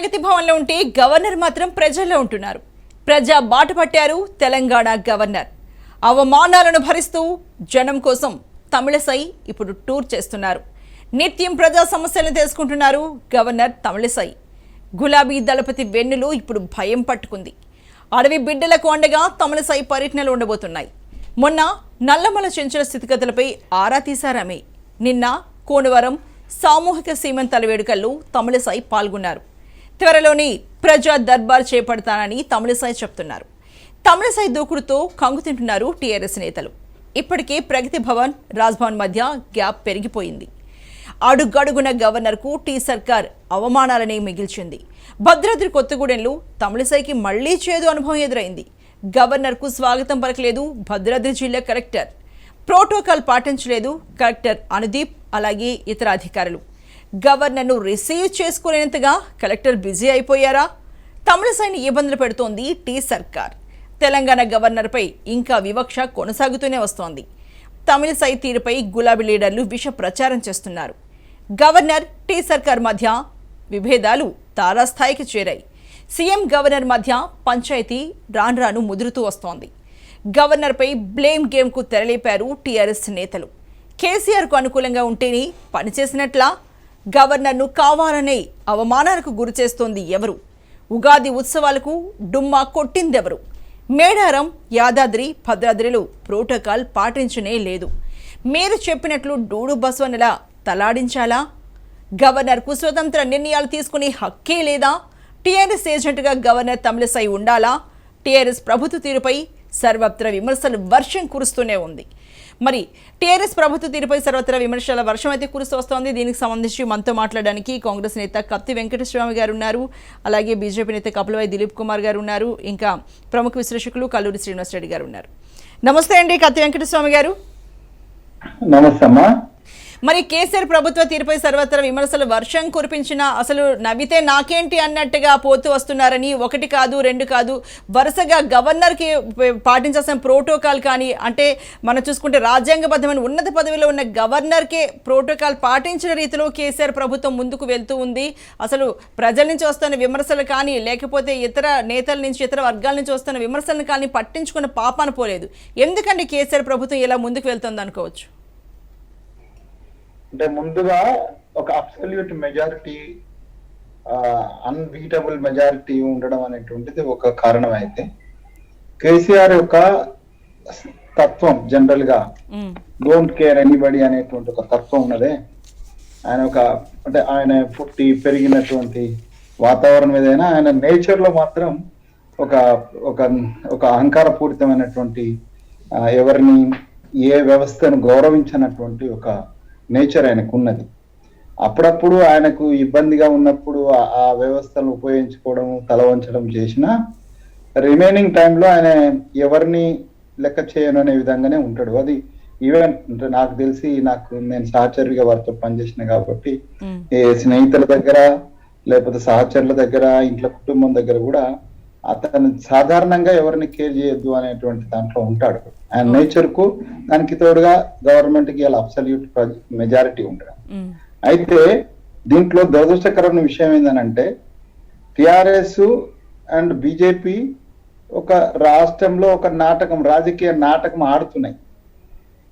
ప్రగతి భవన్లో ఉంటే గవర్నర్ మాత్రం ప్రజల్లో ఉంటున్నారు. ప్రజా బాట పట్టారు తెలంగాణ గవర్నర్. అవమానాలను భరిస్తూ జనం కోసం తమిళసై ఇప్పుడు టూర్ చేస్తున్నారు. నిత్యం ప్రజా సమస్యలను తెలుసుకుంటున్నారు గవర్నర్ తమిళసై. గులాబీ దళపతి వెన్నులు ఇప్పుడు భయం పట్టుకుంది. అడవి బిడ్డలకు అండగా తమిళసై పర్యటనలు ఉండబోతున్నాయి. మొన్న నల్లమల చెంచుల స్థితిగతులపై ఆరా తీశారామె. నిన్న కోనవరం సామూహిక సీమంతాల వేడుకల్లో తమిళసై పాల్గొన్నారు. త్వరలోనే ప్రజా దర్బార్ చేపడతానని తమిళసై చెప్తున్నారు. తమిళసై దూకుడుతో కంగుతింటున్నారు టీఆర్ఎస్ నేతలు. ఇప్పటికే ప్రగతి భవన్, రాజ్భవన్ మధ్య గ్యాప్ పెరిగిపోయింది. అడుగడుగున గవర్నర్కు టీ సర్కార్ అవమానాలనే మిగిల్చింది. భద్రాద్రి కొత్తగూడెంలో తమిళసైకి మళ్లీ చేదు అనుభవం ఎదురైంది. గవర్నర్కు స్వాగతం పలకలేదు భద్రాద్రి జిల్లా కలెక్టర్. ప్రోటోకాల్ పాటించలేదు కలెక్టర్ అనుదీప్, అలాగే ఇతర అధికారులు. గవర్నర్ను రిసీవ్ చేసుకోలేనంతగా కలెక్టర్ బిజీ అయిపోయారా? తమిళసైని ఇబ్బందులు పెడుతోంది టీ సర్కార్. తెలంగాణ గవర్నర్పై ఇంకా వివక్ష కొనసాగుతూనే వస్తోంది. తమిళసై తీరుపై గులాబీ లీడర్లు విష ప్రచారం చేస్తున్నారు. గవర్నర్, టీ సర్కార్ మధ్య విభేదాలు తారాస్థాయికి చేరాయి. సీఎం గవర్నర్ మధ్య పంచాయతీ రాను ముదురుతూ వస్తోంది. గవర్నర్పై బ్లేమ్ గేమ్కు తెరలేపారు టీఆర్ఎస్ నేతలు. కేసీఆర్కు అనుకూలంగా ఉంటేనే పనిచేసినట్లా? గవర్నర్ను కావాలనే అవమానాలకు గురిచేస్తోంది ఎవరు? ఉగాది ఉత్సవాలకు డుమ్మా కొట్టిందెవరు? మేడారం, యాదాద్రి, భద్రాద్రిలో ప్రోటోకాల్ పాటించనే లేదు. మీరు చెప్పినట్లు డూడు బస్వనలా తలాడించాలా? గవర్నర్కు స్వతంత్ర నిర్ణయాలు తీసుకునే హక్కే లేదా? టీఆర్ఎస్ ఏజెంట్గా గవర్నర్ తమిళసై ఉండాలా? టీఆర్ఎస్ ప్రభుత్వ తీరుపై సర్వత్రా విమర్శలు వర్షం కురుస్తూనే ఉంది. మరి టీఆర్ఎస్ ప్రభుత్వ తీరుపై సర్వత్రా విమర్శల వర్షం అయితే కురుస్తూ వస్తోంది. దీనికి సంబంధించి మనతో మాట్లాడడానికి కాంగ్రెస్ నేత కత్తి వెంకటస్వామి గారు ఉన్నారు, అలాగే బీజేపీ నేత కపిలవాయి దిలీప్ కుమార్ గారు ఉన్నారు, ఇంకా ప్రముఖ విశ్లేషకులు కల్లూరి శ్రీనివాస్ రెడ్డి గారు ఉన్నారు. నమస్తే అండి కత్తి వెంకటస్వామి గారు. నమస్తే అమ్మా. మరి కేసీఆర్ ప్రభుత్వ తీరుపై సర్వత్రా విమర్శలు వర్షం కురిపించినా అసలు నవ్వితే నాకేంటి అన్నట్టుగా పోతూ వస్తున్నారని, ఒకటి కాదు రెండు కాదు వరుసగా గవర్నర్కి పాటించాల్సిన ప్రోటోకాల్ కానీ, అంటే మనం చూసుకుంటే రాజ్యాంగబద్ధమైన ఉన్నత పదవిలో ఉన్న గవర్నర్కే ప్రోటోకాల్ పాటించిన రీతిలో కేసీఆర్ ప్రభుత్వం ముందుకు వెళ్తూ ఉంది. అసలు ప్రజల నుంచి వస్తున్న విమర్శలు కానీ, లేకపోతే ఇతర నేతల నుంచి, ఇతర వర్గాల నుంచి వస్తున్న విమర్శలను కానీ పట్టించుకున్న పాపాన పోలేదు. ఎందుకంటే కేసీఆర్ ప్రభుత్వం ఇలా ముందుకు వెళ్తుంది అనుకోవచ్చు? అంటే ముందుగా ఒక అబ్సల్యూట్ మెజారిటీ, అన్బీటబుల్ మెజారిటీ ఉండడం అనేటువంటిది ఒక కారణం. అయితే కేసీఆర్ యొక్క తత్వం జనరల్ గా డోంట్ కేర్ ఎనీబడి అనేటువంటి ఒక తత్వం ఉన్నదే. ఆయన ఒక అంటే ఆయన పుట్టి పెరిగినటువంటి వాతావరణం ఏదైనా, ఆయన నేచర్ లో మాత్రం ఒక ఒక ఒక అహంకారపూరితమైనటువంటి, ఎవరిని ఏ వ్యవస్థను గౌరవించినటువంటి ఒక నేచర్ ఆయనకు ఉన్నది. అప్పుడప్పుడు ఆయనకు ఇబ్బందిగా ఉన్నప్పుడు ఆ వ్యవస్థను ఉపయోగించుకోవడం, తల వంచడం చేసిన రిమైనింగ్ టైంలో ఆయన ఎవరిని లెక్క చేయను అనే విధంగానే ఉంటాడు. అది ఈవెన్ అంటే నాకు తెలిసి, నేను సహచరుడిగా వారితో పనిచేసిన కాబట్టి స్నేహితుల దగ్గర, లేకపోతే సహచరుల దగ్గర, ఇంట్లో కుటుంబం దగ్గర కూడా అతను సాధారణంగా ఎవరిని కేర్ చేయొద్దు అనేటువంటి దాంట్లో ఉంటాడు. ఆయన నేచర్ కు దానికి తోడుగా గవర్నమెంట్ కి ఇలా అబ్సల్యూట్ మెజారిటీ ఉండడం. అయితే దీంట్లో దురదృష్టకరమైన విషయం ఏంటంటే, టిఆర్ఎస్ అండ్ బీజేపీ ఒక రాష్ట్రంలో ఒక నాటకం, రాజకీయ నాటకం ఆడుతున్నాయి.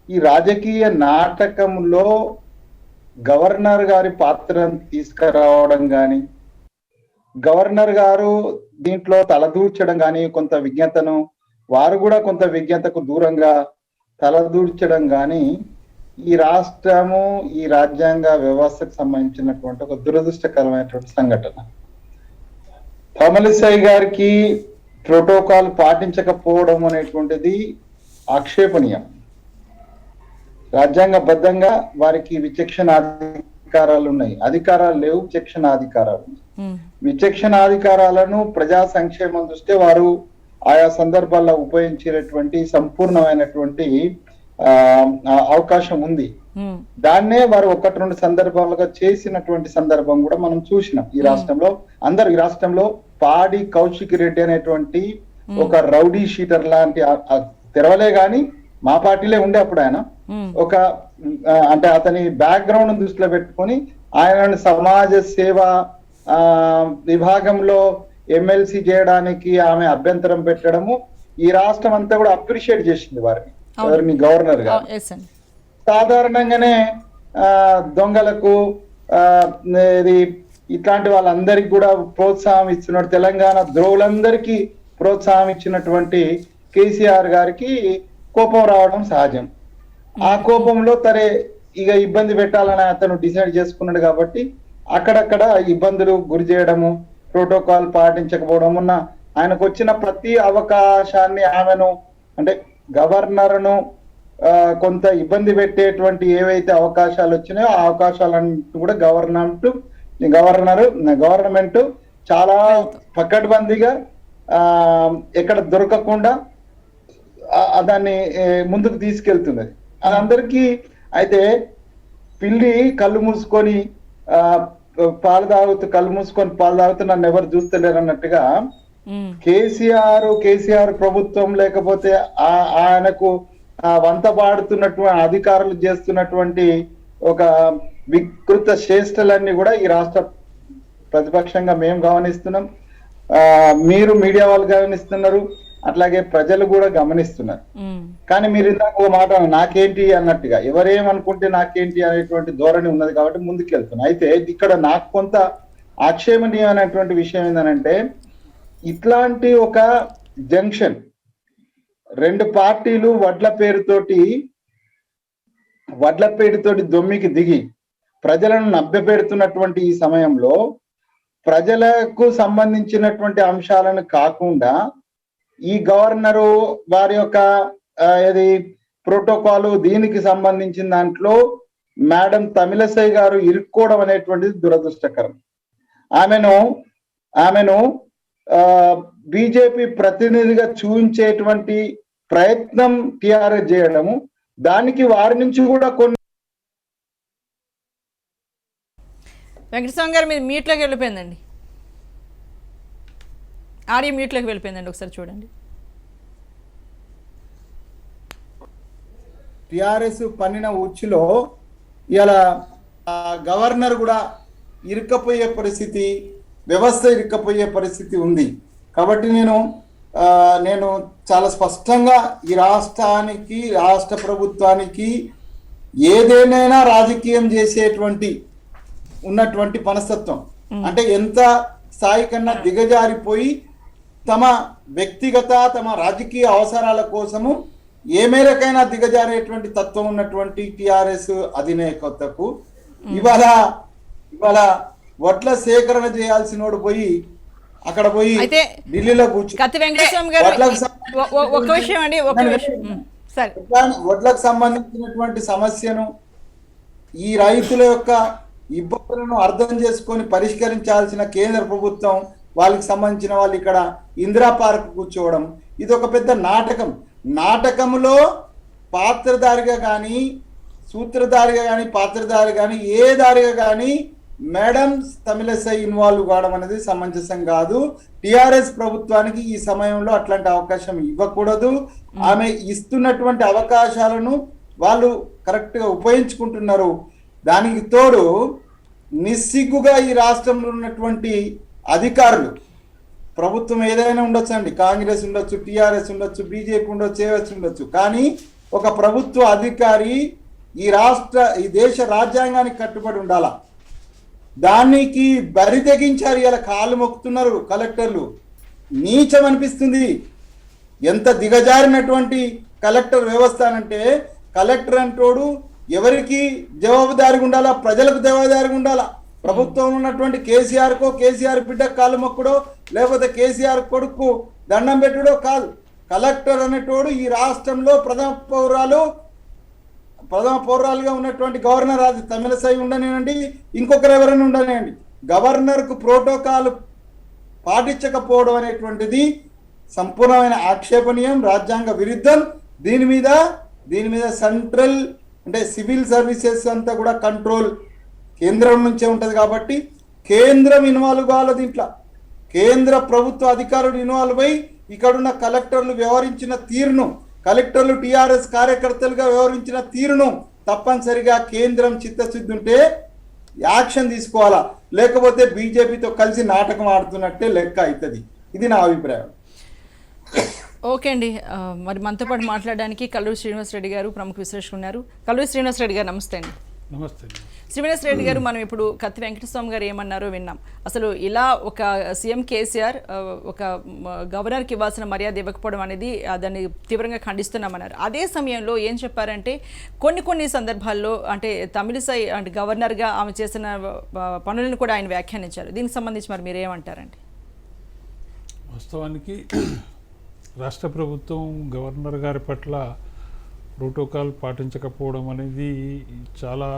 ఈ రాజకీయ నాటకంలో గవర్నర్ గారి పాత్రను తీసుకురావడం కానీ, గవర్నర్ గారు దీంట్లో తలదూర్చడం కానీ, కొంత విజ్ఞతను వారు కూడా కొంత విజ్ఞతకు దూరంగా తలదూర్చడం కానీ, ఈ రాష్ట్రము, ఈ రాజ్యాంగ వ్యవస్థకు సంబంధించినటువంటి ఒక దురదృష్టకరమైనటువంటి సంఘటన. తమిళసై గారికి ప్రోటోకాల్ పాటించకపోవడం అనేటువంటిది ఆక్షేపణీయం. రాజ్యాంగబద్ధంగా వారికి విచక్షణాధికారాలు ఉన్నాయి, అధికారాలు లేవు, విచక్షణాధికారాలు. విచక్షణాధికారాలను ప్రజా సంక్షేమం దృష్ట్యా వారు ఆయా సందర్భాల్లో ఉపయోగించేటటువంటి సంపూర్ణమైనటువంటి అవకాశం ఉంది. దాన్నే వారు ఒకటి రెండు సందర్భాలుగా చేసినటువంటి సందర్భం కూడా మనం చూసినాం. ఈ రాష్ట్రంలో పాడి కౌశిక్ రెడ్డి అనేటువంటి ఒక రౌడీ షీటర్ లాంటి తెరవలే గాని మా పార్టీలే ఉండే అప్పుడు ఆయన ఒక అంటే అతని బ్యాక్గ్రౌండ్ దృష్టిలో పెట్టుకొని ఆయన సమాజ సేవ విభాగంలో ఎమ్మెల్సీ చేయడానికి ఆమె అభ్యంతరం పెట్టడము ఈ రాష్ట్రం అంతా కూడా అప్రిషియేట్ చేసింది వారిని, ఎవరిని, గవర్నర్ గారు. సాధారణంగానే దొంగలకు ఇది ఇట్లాంటి వాళ్ళందరికీ కూడా ప్రోత్సాహం ఇస్తున్నాడు. తెలంగాణ ద్రోవులందరికీ ప్రోత్సాహం ఇచ్చినటువంటి కేసీఆర్ గారికి కోపం రావడం సహజం. ఆ కోపంలో తరే ఇక ఇబ్బంది పెట్టాలని అతను డిసైడ్ చేసుకున్నాడు కాబట్టి అక్కడక్కడ ఇబ్బందులు గురి చేయడము, ప్రోటోకాల్ పాటించకపోవడం, ఉన్న ఆయనకు వచ్చిన ప్రతి అవకాశాన్ని ఆమెను అంటే గవర్నర్ను కొంత ఇబ్బంది పెట్టేటువంటి ఏవైతే అవకాశాలు వచ్చినాయో ఆ అవకాశాలన్నిటి కూడా గవర్నమెంట్ చాలా పకడ్బందీగా ఎక్కడ దొరకకుండా దాన్ని ముందుకు తీసుకెళ్తున్నది. అది అందరికీ అయితే పిల్లి కళ్ళు మూసుకొని పాలు తాగుతూ నన్ను ఎవరు చూస్తలేరు అన్నట్టుగా కేసీఆర్ ప్రభుత్వం లేకపోతే ఆయనకు వంత పాడుతున్నటువంటి అధికారులు చేస్తున్నటువంటి ఒక వికృత చేష్టలన్నీ కూడా ఈ రాష్ట్ర ప్రతిపక్షంగా మేము గమనిస్తున్నాం, మీరు మీడియా వాళ్ళు గమనిస్తున్నారు, అట్లాగే ప్రజలు కూడా గమనిస్తున్నారు. కానీ మీరు ఇందాక ఒక మాట నాకేంటి అన్నట్టుగా ఎవరేమనుకుంటే నాకేంటి అనేటువంటి ధోరణి ఉన్నది కాబట్టి ముందుకెళ్తున్నాం. అయితే ఇక్కడ నాకు కొంత ఆక్షేపణీయమైనటువంటి విషయం ఏంటంటే ఇట్లాంటి ఒక జంక్షన్ రెండు పార్టీలు వడ్ల పేరుతోటి దొమ్మికి దిగి ప్రజలను నవ్వెపెడుతున్నటువంటి ఈ సమయంలో ప్రజలకు సంబంధించినటువంటి అంశాలను కాకుండా ఈ గవర్నరు వారి యొక్క ఇది ప్రోటోకాల్ దీనికి సంబంధించిన దాంట్లో మేడం తమిళసై గారు ఇరుక్కోవడం అనేటువంటిది దురదృష్టకరం. ఆమెను బీజేపీ ప్రతినిధిగా చూపించేటువంటి ప్రయత్నం టిఆర్ఎస్ చేయడము, దానికి వారి నుంచి కూడా కొన్ని వెంకటస్వామి గారు మీరు మీట్లోకి వెళ్ళిపోయిందండి, ఆడియో మ్యూట్లోకి వెళ్ళిపోయిందండి, ఒకసారి చూడండి. టిఆర్ఎస్ పన్నిన ఉచ్చులో ఇలా గవర్నర్ కూడా ఇరుక్కపోయే పరిస్థితి, వ్యవస్థ ఇరుక్కపోయే పరిస్థితి ఉంది. కాబట్టి నేను చాలా స్పష్టంగా ఈ రాష్ట్రానికి, రాష్ట్ర ప్రభుత్వానికి ఏదేనైనా రాజకీయం చేసేటువంటి ఉన్నటువంటి మనస్తత్వం అంటే ఎంత స్థాయి కన్నా దిగజారిపోయి తమ వ్యక్తిగత తమ రాజకీయ అవసరాల కోసము ఏ మేరకైనా దిగజారేటువంటి తత్వం ఉన్నటువంటి టిఆర్ఎస్ అధినేతకు ఇవాళ వడ్ల సేకరణ చేయాల్సినోడు పోయి అక్కడ పోయి ఢిల్లీలో వడ్లకు సంబంధించినటువంటి సమస్యను ఈ రైతుల యొక్క ఇబ్బందులను అర్థం చేసుకొని పరిష్కరించాల్సిన కేంద్ర ప్రభుత్వం వాళ్ళకి సంబంధించిన వాళ్ళు ఇక్కడ ఇందిరా పార్క్ కూర్చోవడం, ఇది ఒక పెద్ద నాటకంలో పాత్రధారిగా కానీ సూత్రధారిగా కానీ పాత్రధారి కానీ ఏ దారిగా కానీ మేడం తమిళసై ఇన్వాల్వ్ కావడం అనేది సమంజసం కాదు. టిఆర్ఎస్ ప్రభుత్వానికి ఈ సమయంలో అట్లాంటి అవకాశం ఇవ్వకూడదు. ఆమె ఇస్తున్నటువంటి అవకాశాలను వాళ్ళు కరెక్ట్ గా ఉపయోగించుకుంటున్నారు. దానికి తోడు నిస్సిగ్గుగా ఈ రాష్ట్రంలో ఉన్నటువంటి అధికారులు, ప్రభుత్వం ఏదైనా ఉండొచ్చు అండి, కాంగ్రెస్ ఉండొచ్చు, టిఆర్ఎస్ ఉండొచ్చు, బీజేపీ ఉండొచ్చు, ఏఎస్ ఉండొచ్చు, కానీ ఒక ప్రభుత్వ అధికారి ఈ దేశ రాజ్యాంగానికి కట్టుబడి ఉండాలా. దానికి బరి తెగించారు, ఇలా కాళ్ళు మొక్కుతున్నారు కలెక్టర్లు. నీచం అనిపిస్తుంది. ఎంత దిగజారినటువంటి కలెక్టర్ వ్యవస్థ అంటే, కలెక్టర్ అంటోడు ఎవరికి జవాబుదారిగా ఉండాలా, ప్రజలకు జవాబుదారిగా ఉండాలా. ప్రభుత్వం ఉన్నటువంటి కేసీఆర్ బిడ్డ కాళ్ళు మొక్కుడో లేకపోతే కేసీఆర్ కొడుకు దండం పెట్టుడో కాదు. కలెక్టర్ అనేటోడు ఈ రాష్ట్రంలో ప్రథమ పౌరాలుగా ఉన్నటువంటి గవర్నర్, అది తమిళసై ఉండనివ్వండి, ఇంకొకరు ఎవరైనా ఉండనివ్వండి, గవర్నర్కు ప్రోటోకాల్ పాటించకపోవడం అనేటువంటిది సంపూర్ణమైన ఆక్షేపణీయం, రాజ్యాంగ విరుద్ధం. దీని మీద సెంట్రల్ అంటే సివిల్ సర్వీసెస్ అంతా కూడా కంట్రోల్ కేంద్రం నుంచే ఉంటుంది. కాబట్టి కేంద్రం ఇన్వాల్వ్ కావాలి దీంట్లో. కేంద్ర ప్రభుత్వ అధికారులు ఇన్వాల్వ్ అయి ఇక్కడున్న కలెక్టర్లు వ్యవహరించిన తీరును, కలెక్టర్లు టిఆర్ఎస్ కార్యకర్తలుగా వ్యవహరించిన తీరును తప్పనిసరిగా కేంద్రం చిత్తశుద్ధి ఉంటే యాక్షన్ తీసుకోవాలా, లేకపోతే బీజేపీతో కలిసి నాటకం ఆడుతున్నట్టే లెక్క అవుతుంది. ఇది నా అభిప్రాయం. ఓకే అండి, మరి మనతో పాటు మాట్లాడడానికి కల్లూరి శ్రీనివాసరెడ్డి గారు ప్రముఖ విశ్లేషకులు ఉన్నారు. కల్లూరి శ్రీనివాసరెడ్డి గారు నమస్తే అండి. నమస్తే. శ్రీనివాసరెడ్డి గారు, మనం ఇప్పుడు కత్తి వెంకటస్వామి గారు ఏమన్నారో విన్నాం. అసలు ఇలా ఒక సీఎం కేసీఆర్ ఒక గవర్నర్కి ఇవ్వాల్సిన మర్యాద ఇవ్వకపోవడం అనేది దాన్ని తీవ్రంగా ఖండిస్తున్నామన్నారు. అదే సమయంలో ఏం చెప్పారంటే కొన్ని సందర్భాల్లో అంటే తమిళిసై అంటే గవర్నర్గా ఆమె చేసిన పనులను కూడా ఆయన వ్యాఖ్యానించారు. దీనికి సంబంధించి మరి మీరు ఏమంటారండి? వాస్తవానికి రాష్ట్ర ప్రభుత్వం గవర్నర్ గారి పట్ల ప్రోటోకాల్ పాటించకపోవడం అనేది చాలా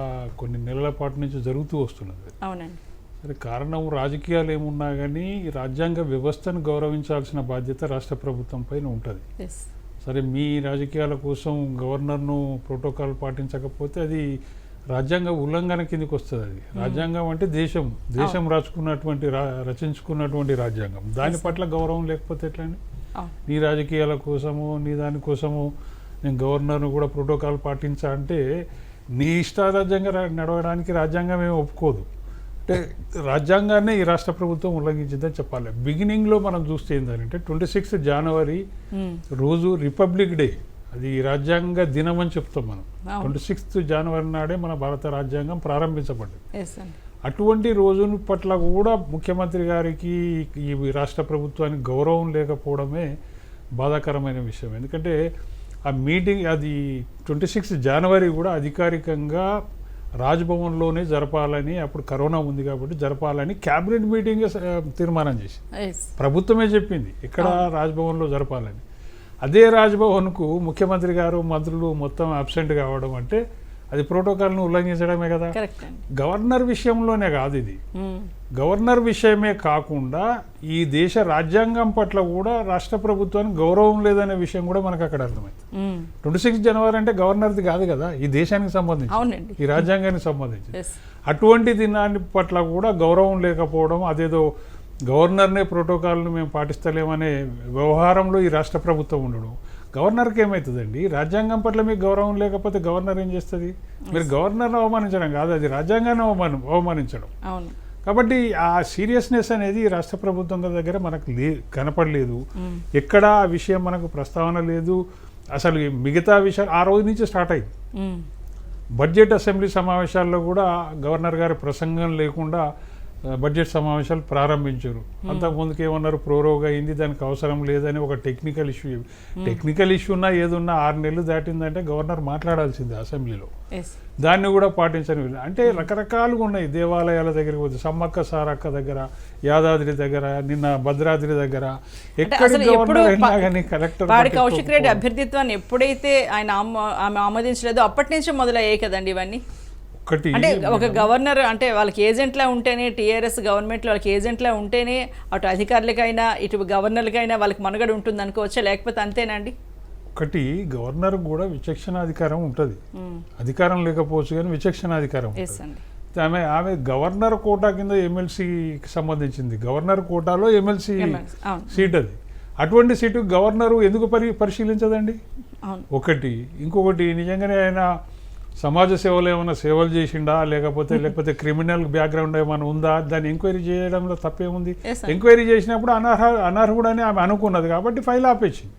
కొన్ని నెలల పాటు నుంచి జరుగుతూ వస్తున్నది. అవునండి. సరే, కారణం రాజకీయాలు ఏమున్నా కానీ రాజ్యాంగ వ్యవస్థను గౌరవించాల్సిన బాధ్యత రాష్ట్ర ప్రభుత్వం పైన ఉంటుంది. సరే, మీ రాజకీయాల కోసం గవర్నర్ను ప్రోటోకాల్ పాటించకపోతే అది రాజ్యాంగ ఉల్లంఘన కిందకి వస్తుంది. అది రాజ్యాంగం అంటే దేశం రచించుకున్నటువంటి రాజ్యాంగం. దాని పట్ల గౌరవం లేకపోతే ఎట్లండి? నీ రాజకీయాల కోసము నీ దానికోసము నేను గవర్నర్ను కూడా ప్రోటోకాల్ పాటించా అంటే నీ ఇష్టారాజ్యంగా నడవడానికి రాజ్యాంగం ఏమి ఒప్పుకోదు. అంటే రాజ్యాంగాన్ని ఈ రాష్ట్ర ప్రభుత్వం ఉల్లంఘించిందని చెప్పాలి. బిగినింగ్లో మనం చూస్తే ఏంటంటే 26 జనవరి రోజు రిపబ్లిక్ డే, అది రాజ్యాంగ దినం అని చెప్తాం మనం. 26 జనవరి నాడే మన భారత రాజ్యాంగం ప్రారంభించబడ్డది. అటువంటి రోజు పట్ల కూడా ముఖ్యమంత్రి గారికి ఈ రాష్ట్ర ప్రభుత్వానికి గౌరవం లేకపోవడమే బాధాకరమైన విషయం. ఎందుకంటే ఆ మీటింగ్ అది 26 జనవరి కూడా అధికారికంగా రాజ్భవన్లోనే జరపాలని, అప్పుడు కరోనా ఉంది కాబట్టి జరపాలని క్యాబినెట్ మీటింగ్ తీర్మానం చేసి ప్రభుత్వమే చెప్పింది ఇక్కడ రాజ్భవన్లో జరపాలని. అదే రాజ్భవన్కు ముఖ్యమంత్రి గారు మంత్రులు మొత్తం అబ్సెంట్ కావడం అంటే అది ప్రోటోకాల్ను ఉల్లంఘించడమే కదా. గవర్నర్ విషయంలోనే కాదు, ఇది గవర్నర్ విషయమే కాకుండా ఈ దేశ రాజ్యాంగం పట్ల కూడా రాష్ట్ర ప్రభుత్వానికి గౌరవం లేదనే విషయం కూడా మనకు అక్కడ అర్థమైంది. 26 జనవరి అంటే గవర్నర్ది కాదు కదా, ఈ దేశానికి సంబంధించి, ఈ రాజ్యాంగానికి సంబంధించి. అటువంటి దినాన్ని పట్ల కూడా గౌరవం లేకపోవడం, అదేదో గవర్నర్నే ప్రోటోకాల్ను మేము పాటిస్తలేమనే వ్యవహారంలో ఈ రాష్ట్ర ప్రభుత్వం ఉండడం. గవర్నర్కి ఏమవుతుందండి? రాజ్యాంగం పట్ల మీకు గౌరవం లేకపోతే గవర్నర్ ఏం చేస్తుంది? మీరు గవర్నర్ను అవమానించడం కాదు, అది రాజ్యాంగాన్ని అవమానించడం. కాబట్టి ఆ సీరియస్నెస్ అనేది రాష్ట్ర ప్రభుత్వం దగ్గర మనకు కనపడలేదు. ఎక్కడ ఆ విషయం మనకు ప్రస్తావన లేదు. అసలు మిగతా విషయాలు ఆ రోజు నుంచి స్టార్ట్ అయింది. బడ్జెట్ అసెంబ్లీ సమావేశాల్లో కూడా గవర్నర్ గారి ప్రసంగం లేకుండా బడ్జెట్ సమావేశాలు ప్రారంభించారు. అంతకుముందుకు ఏమన్నారు, ప్రోరోగా అయింది, దానికి అవసరం లేదని ఒక టెక్నికల్ ఇష్యూ ఉన్నా ఏదున్నా 6 నెలలు దాటిందంటే గవర్నర్ మాట్లాడాల్సిందే అసెంబ్లీలో. దాన్ని కూడా పాటించని అంటే రకరకాలుగా ఉన్నాయి. దేవాలయాల దగ్గరికి పోతే సమ్మక్క సారక్క దగ్గర, యాదాద్రి దగ్గర, నిన్న భద్రాద్రి దగ్గర, ఎక్కడ కలెక్టర్ కౌశిక్ రెడ్డి అభ్యర్థిత్వాన్ని ఎప్పుడైతే ఆయన ఆమె ఆమోదించలేదో అప్పటి నుంచి మొదలయ్యాయి కదండి ఇవన్నీ. అంటే ఒక గవర్నర్ అంటే వాళ్ళకి ఏజెంట్లా ఉంటేనే, టీఆర్ఎస్ గవర్నమెంట్లో వాళ్ళకి ఏజెంట్లా ఉంటేనే అటు అధికారులకైనా ఇటు గవర్నర్లకైనా వాళ్ళకి మనుగడ ఉంటుంది అనుకోవచ్చా, లేకపోతే అంతేనండి? ఒకటి, గవర్నర్ కూడా విచక్షణాధికారం ఉంటుంది. అధికారం లేకపోవచ్చు కానీ విచక్షణాధికారం ఉంటుంది. ఆమె గవర్నర్ కోటా కింద ఎమ్మెల్సీకి సంబంధించింది. గవర్నర్ కోటాలో ఎమ్మెల్సీ సీట్ అది. అటువంటి సీటు గవర్నరు ఎందుకు పరిశీలించదండి? ఒకటి. ఇంకొకటి, నిజంగానే ఆయన సమాజ సేవలు ఏమైనా సేవలు చేసిండా, లేకపోతే క్రిమినల్ బ్యాక్గ్రౌండ్ ఏమైనా ఉందా, దాన్ని ఎంక్వైరీ చేయడంలో తప్పేముంది? ఎంక్వైరీ చేసినప్పుడు అనర్హుడని ఆమె అనుకున్నది కాబట్టి ఫైల్ ఆపేసింది.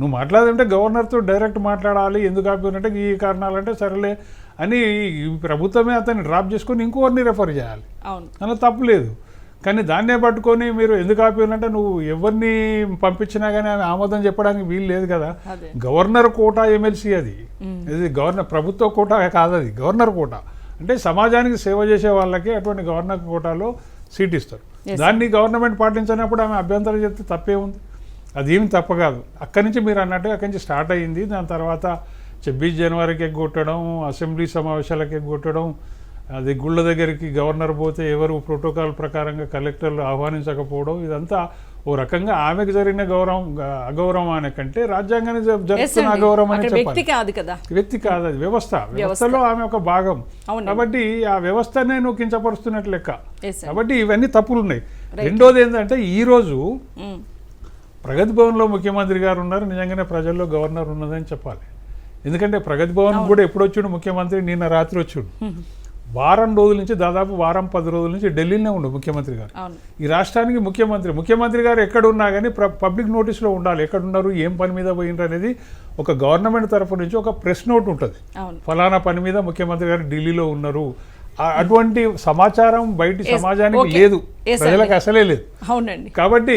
నువ్వు మాట్లాడంటే గవర్నర్తో డైరెక్ట్ మాట్లాడాలి, ఎందుకు ఆపినంటే ఈ కారణాలంటే సరేలే అని ప్రభుత్వమే అతన్ని డ్రాప్ చేసుకొని ఇంకోరిని రెఫర్ చేయాలి, అలా తప్పులేదు. కానీ దాన్నే పట్టుకొని మీరు ఎందుకు ఆపినంటే నువ్వు ఎవరిని పంపించినా కానీ ఆమె ఆమోదం చెప్పడానికి వీలు లేదు కదా. గవర్నర్ కోటా ఎమ్మెల్సీ అది గవర్నర్ ప్రభుత్వ కోటా కాదు, అది గవర్నర్ కోటా. అంటే సమాజానికి సేవ చేసే వాళ్ళకి అటువంటి గవర్నర్ కోటాలో సీట్ ఇస్తారు. దాన్ని గవర్నమెంట్ పాటించినప్పుడు ఆమె అభ్యంతరం చెప్తే తప్పే ఉంది, అదేమి తప్ప కాదు. అక్కడి నుంచి మీరు అన్నట్టు అక్కడి నుంచి స్టార్ట్ అయ్యింది. దాని తర్వాత 26 జనవరికి ఎగ్గొట్టడం, అసెంబ్లీ సమావేశాలకు ఎగ్గొట్టడం, అది గుళ్ళ దగ్గరికి గవర్నర్ పోతే ఎవరు ప్రోటోకాల్ ప్రకారంగా కలెక్టర్లు ఆహ్వానించకపోవడం, ఇదంతా ఓ రకంగా ఆమెకు జరిగిన అగౌరవం అనే కంటే రాజ్యాంగాన్ని జరుగుతున్న అగౌరవం అని చెప్పాలి. వ్యక్తి కాదు, అది వ్యవస్థలో ఆమె ఒక భాగం. కాబట్టి ఆ వ్యవస్థనే నువ్వు కించపరుస్తున్నట్టు లెక్క. కాబట్టి ఇవన్నీ తప్పులు ఉన్నాయి. రెండోది ఏంటంటే ఈరోజు ప్రగతి భవన్లో ముఖ్యమంత్రి గారు ఉన్నారు, నిజంగానే ప్రజల్లో గవర్నర్ ఉన్నదని చెప్పాలి. ఎందుకంటే ప్రగతి భవన్ కూడా ఎప్పుడు వచ్చాడు ముఖ్యమంత్రి? నిన్న రాత్రి వచ్చాడు. వారం రోజుల నుంచి దాదాపు వారం 10 రోజుల నుంచి ఢిల్లీలోనే ఉండు ముఖ్యమంత్రి గారు. ఈ రాష్ట్రానికి ముఖ్యమంత్రి గారు ఎక్కడున్నా కానీ పబ్లిక్ నోటీస్లో ఉండాలి. ఎక్కడున్నారు, ఏం పని మీద పోయినారు అనేది ఒక గవర్నమెంట్ తరఫు నుంచి ఒక ప్రెస్ నోట్ ఉంటుంది. ఫలానా పని మీద ముఖ్యమంత్రి గారు ఢిల్లీలో ఉన్నారు. అటువంటి సమాచారం బయటి సమాజానికి లేదు, ప్రజలకు అసలే లేదు. అవునండి. కాబట్టి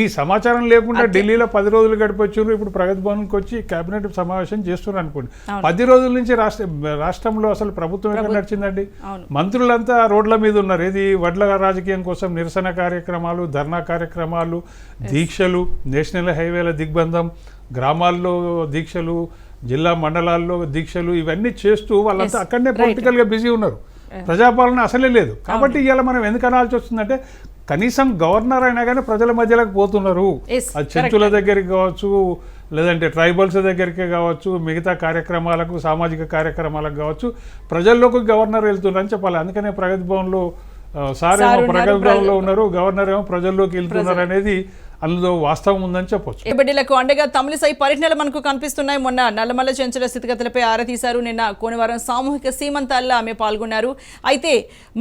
ఈ సమాచారం లేకుండా ఢిల్లీలో 10 రోజులు గడిపొచ్చారు. ఇప్పుడు ప్రగతి భవన్కి వచ్చి కేబినెట్ సమావేశం చేస్తున్నారు అనుకోండి. 10 రోజుల నుంచి రాష్ట్రంలో అసలు ప్రభుత్వం ఎక్కడ నడిచిందండి? మంత్రులంతా రోడ్ల మీద ఉన్నారు. ఏది వడ్ల రాజకీయం కోసం నిరసన కార్యక్రమాలు, ధర్నా కార్యక్రమాలు, దీక్షలు, నేషనల్ హైవేల దిగ్బంధం, గ్రామాల్లో దీక్షలు, జిల్లా మండలాల్లో దీక్షలు, ఇవన్నీ చేస్తూ వాళ్ళంతా అక్కడనే పొలిటికల్గా బిజీ ఉన్నారు. ప్రజాపాలన అసలే లేదు. కాబట్టి ఇవాళ మనం ఎందుకు అనాల్సి వస్తుందంటే కనీసం గవర్నర్ అయినా కానీ ప్రజల మధ్యలోకి పోతున్నారు. అది చెంచుల దగ్గరికి కావచ్చు, లేదంటే ట్రైబల్స్ దగ్గరికి కావచ్చు, మిగతా కార్యక్రమాలకు, సామాజిక కార్యక్రమాలకు కావచ్చు, ప్రజల్లోకి గవర్నర్ వెళ్తున్నారని చెప్పాలి. అందుకనే ప్రగతి భవన్లో సార్ ఏమో ప్రగతి భవన్లో ఉన్నారు, గవర్నర్ ఏమో ప్రజల్లోకి వెళ్తున్నారు అనేది అందులో వాస్తవం ఉందని చెప్పొచ్చు. ఏబిడిలకు అండగా తమిళిసై పర్యటనలు మనకు కనిపిస్తున్నాయి. మొన్న నల్లమల్ల చెంచుల స్థితిగతులపై ఆరా తీశారు. నిన్న కోనవరం సామూహిక సీమంతాల్లో ఆమె పాల్గొన్నారు. అయితే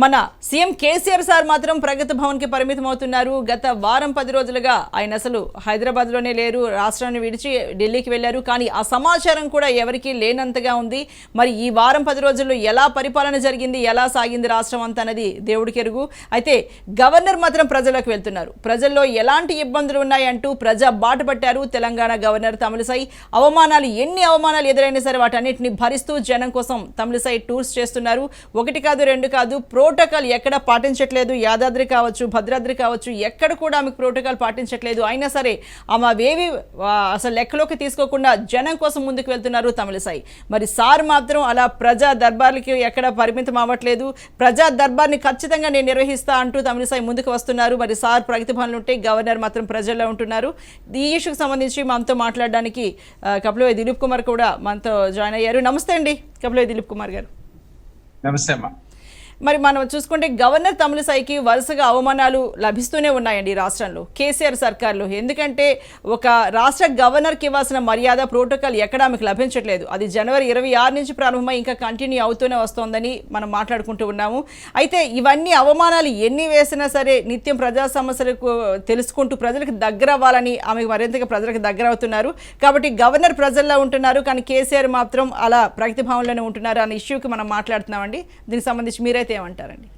మన సీఎం కేసీఆర్ సార్ మాత్రం ప్రగతి భవన్కి పరిమితం అవుతున్నారు. గత వారం 10 రోజులుగా ఆయన అసలు హైదరాబాద్లోనే లేరు, రాష్ట్రాన్ని విడిచి ఢిల్లీకి వెళ్లారు. కానీ ఆ సమాచారం కూడా ఎవరికీ లేనంతగా ఉంది. మరి ఈ వారం 10 రోజుల్లో ఎలా పరిపాలన జరిగింది, ఎలా సాగింది రాష్ట్రం అంతా అన్నది దేవుడికి ఎరుగు. అయితే గవర్నర్ మాత్రం ప్రజలకు వెళ్తున్నారు. ప్రజల్లో ఎలాంటి ఇబ్బందులు ఉన్నాయంటూ ప్రజా బాట పట్టారు తెలంగాణ గవర్నర్ తమిళిసై. ఎన్ని అవమానాలు ఎదురైనా సరే వాటన్నిటిని భరిస్తూ జనం కోసం తమిళిసై టూర్స్ చేస్తున్నారు. 1 కాదు 2 కాదు, ప్రోటోకాల్ ఎక్కడ పాటించట్లేదు. యాదాద్రి కావచ్చు, భద్రాద్రి కావచ్చు, ఎక్కడ కూడా ఆమెకు ప్రోటోకాల్ పాటించట్లేదు. అయినా సరే ఆమె అవేవి అసలు లెక్కలోకి తీసుకోకుండా జనం కోసం ముందుకు వెళ్తున్నారు తమిళిసై. మరి సార్ మాత్రం అలా ప్రజా దర్బార్లకి ఎక్కడ పరిమితం అవ్వట్లేదు. ప్రజా దర్బార్ని ఖచ్చితంగా నేను నిర్వహిస్తా అంటూ తమిళిసై ముందుకు వస్తున్నారు. మరి సార్ ప్రగతి భవన్లో ఉంటే గవర్నర్ మాత్రం ప్రజల్లో ఉంటున్నారు. ఈ ఇష్యూకి సంబంధించి మనతో మాట్లాడడానికి కపిలవేయి దిలీప్ కుమార్ కూడా మనతో జాయిన్ అయ్యారు. నమస్తే అండి కపిలవేయి దిలీప్ కుమార్ గారు. నమస్తే అమ్మా. మరి మనం చూసుకుంటే గవర్నర్ తమిళిసైకి వరుసగా అవమానాలు లభిస్తూనే ఉన్నాయండి రాష్ట్రంలో, కేసీఆర్ సర్కార్లో. ఎందుకంటే ఒక రాష్ట్ర గవర్నర్కి ఇవ్వాల్సిన మర్యాద, ప్రోటోకాల్ ఎక్కడ ఆమెకు లభించట్లేదు. అది జనవరి 26 నుంచి ప్రారంభమై ఇంకా కంటిన్యూ అవుతూనే వస్తోందని మనం మాట్లాడుకుంటూ ఉన్నాము. అయితే ఇవన్నీ అవమానాలు ఎన్ని వేసినా సరే నిత్యం ప్రజా సమస్యలకు తెలుసుకుంటూ ప్రజలకు దగ్గర అవ్వాలని ఆమె మరింతగా ప్రజలకు దగ్గర అవుతున్నారు. కాబట్టి గవర్నర్ ప్రజల్లో ఉంటున్నారు, కానీ కేసీఆర్ మాత్రం అలా ప్రగతి భవన్లోనే ఉంటున్నారు అనే ఇష్యూకి మనం మాట్లాడుతున్నామండి. దీనికి సంబంధించి మీరైతే ఏమంటారండి?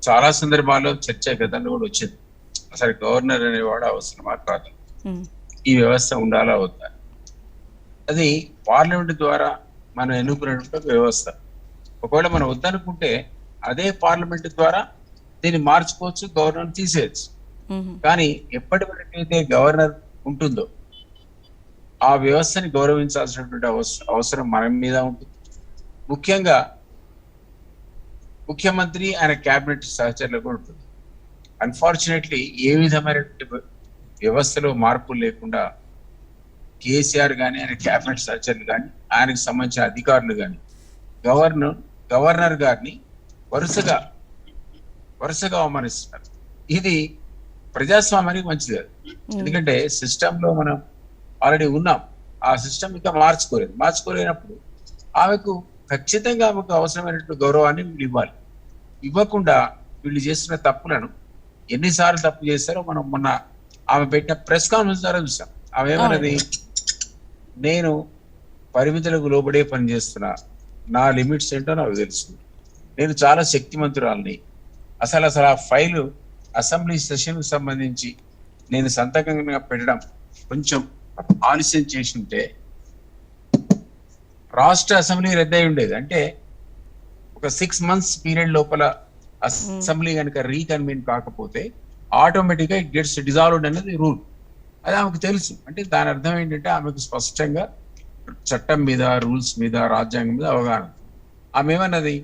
చాలా సందర్భాల్లో చర్చ గతంలో కూడా వచ్చింది. అసలు గవర్నర్ అనేవాడు అవసరమా కాదు, ఈ వ్యవస్థ ఉండాలా వద్దా. అది పార్లమెంట్ ద్వారా మనం ఎన్నుకునేటువంటి వ్యవస్థ. ఒకవేళ మనం వద్దనుకుంటే అదే పార్లమెంట్ ద్వారా దీన్ని మార్చుకోవచ్చు, గవర్నర్ తీసేయచ్చు. కానీ ఎప్పటికైతే గవర్నర్ ఉంటుందో ఆ వ్యవస్థని గౌరవించాల్సినటువంటి అవసరం మన మీద ఉంటుంది. ముఖ్యంగా ముఖ్యమంత్రి ఆయన క్యాబినెట్ సహచరులకు కూడా ఉంటుంది. అన్ఫార్చునేట్లీ ఏ విధమైనటువంటి వ్యవస్థలో మార్పులు లేకుండా కేసీఆర్ కానీ, ఆయన క్యాబినెట్ సహచరులు కానీ, ఆయనకు సంబంధించిన అధికారులు కానీ గవర్నర్ గారిని వరుసగా అవమానిస్తున్నారు. ఇది ప్రజాస్వామ్యానికి మంచిది కాదు. ఎందుకంటే సిస్టంలో మనం ఆల్రెడీ ఉన్నాం, ఆ సిస్టమ్ ఇంకా మార్చుకోలేనప్పుడు ఆమెకు ఖచ్చితంగా ఆమెకు అవసరమైనటువంటి గౌరవాన్ని వీళ్ళు ఇవ్వాలి. ఇవ్వకుండా వీళ్ళు చేస్తున్న తప్పులను ఎన్నిసార్లు తప్పు చేస్తారో మనం మొన్న ఆమె పెట్టిన ప్రెస్ కాన్ఫరెన్స్ ద్వారా చూసాం. ఆమె ఏమన్నది, నేను పరిమితులకు లోబడే పని చేస్తున్నా, నా లిమిట్స్ ఏంటో నాకు తెలుసు, నేను చాలా శక్తిమంతురాలని, అసలు ఆ ఫైలు అసెంబ్లీ సెషన్ సంబంధించి నేను సంతకంగా పెట్టడం కొంచెం ఆలస్యం చేసి ఉంటే రాష్ట్ర అసెంబ్లీ రద్దయి ఉండేది. అంటే ఒక 6 months పీరియడ్ లోపల అసెంబ్లీ కనుక రీకన్వీన్ కాకపోతే ఆటోమేటిక్ గా ఇట్ గెట్స్ డిజాల్వ్డ్ అనేది రూల్. అది ఆమెకు తెలుసు. అంటే దాని అర్థం ఏంటంటే ఆమెకు స్పష్టంగా చట్టం మీద, రూల్స్ మీద, రాజ్యాంగం మీద అవగాహన. ఆమె ఏమన్నది,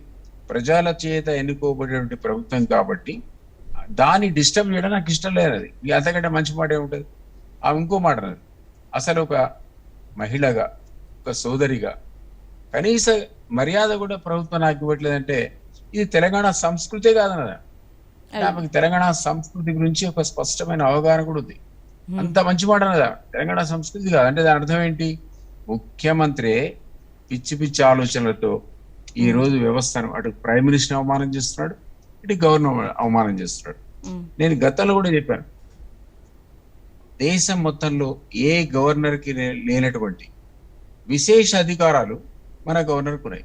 ప్రజల చేత ఎన్నుకోబడేటువంటి ప్రభుత్వం కాబట్టి దాన్ని డిస్టర్బ్ చేయడం నాకు ఇష్టం లేదన్నది. అంతకంటే మంచి మాట ఏముంటుంది. ఆమె ఇంకో మాట అన్నది, అసలు ఒక మహిళగా, ఒక సోదరిగా కనీస మర్యాద కూడా ప్రభుత్వం నాకు ఇవ్వట్లేదంటే ఇది తెలంగాణ సంస్కృతే కాదన్నదా. ఆమెకు తెలంగాణ సంస్కృతి గురించి ఒక స్పష్టమైన అవగాహన కూడా ఉంది. అంత మంచి మాట అన్నదా. తెలంగాణ సంస్కృతి కాదు అంటే దాని అర్థం ఏంటి, ముఖ్యమంత్రి పిచ్చి పిచ్చి ఆలోచనలతో ఈ రోజు వ్యవస్థను అటు ప్రైమ్ మినిస్టర్ అవమానం చేస్తున్నాడు, ఇటు గవర్నర్ అవమానం చేస్తున్నాడు. నేను గతంలో కూడా చెప్పాను, దేశం మొత్తంలో ఏ గవర్నర్కి లేనటువంటి విశేష అధికారాలు మన గవర్నర్కు ఉన్నాయి.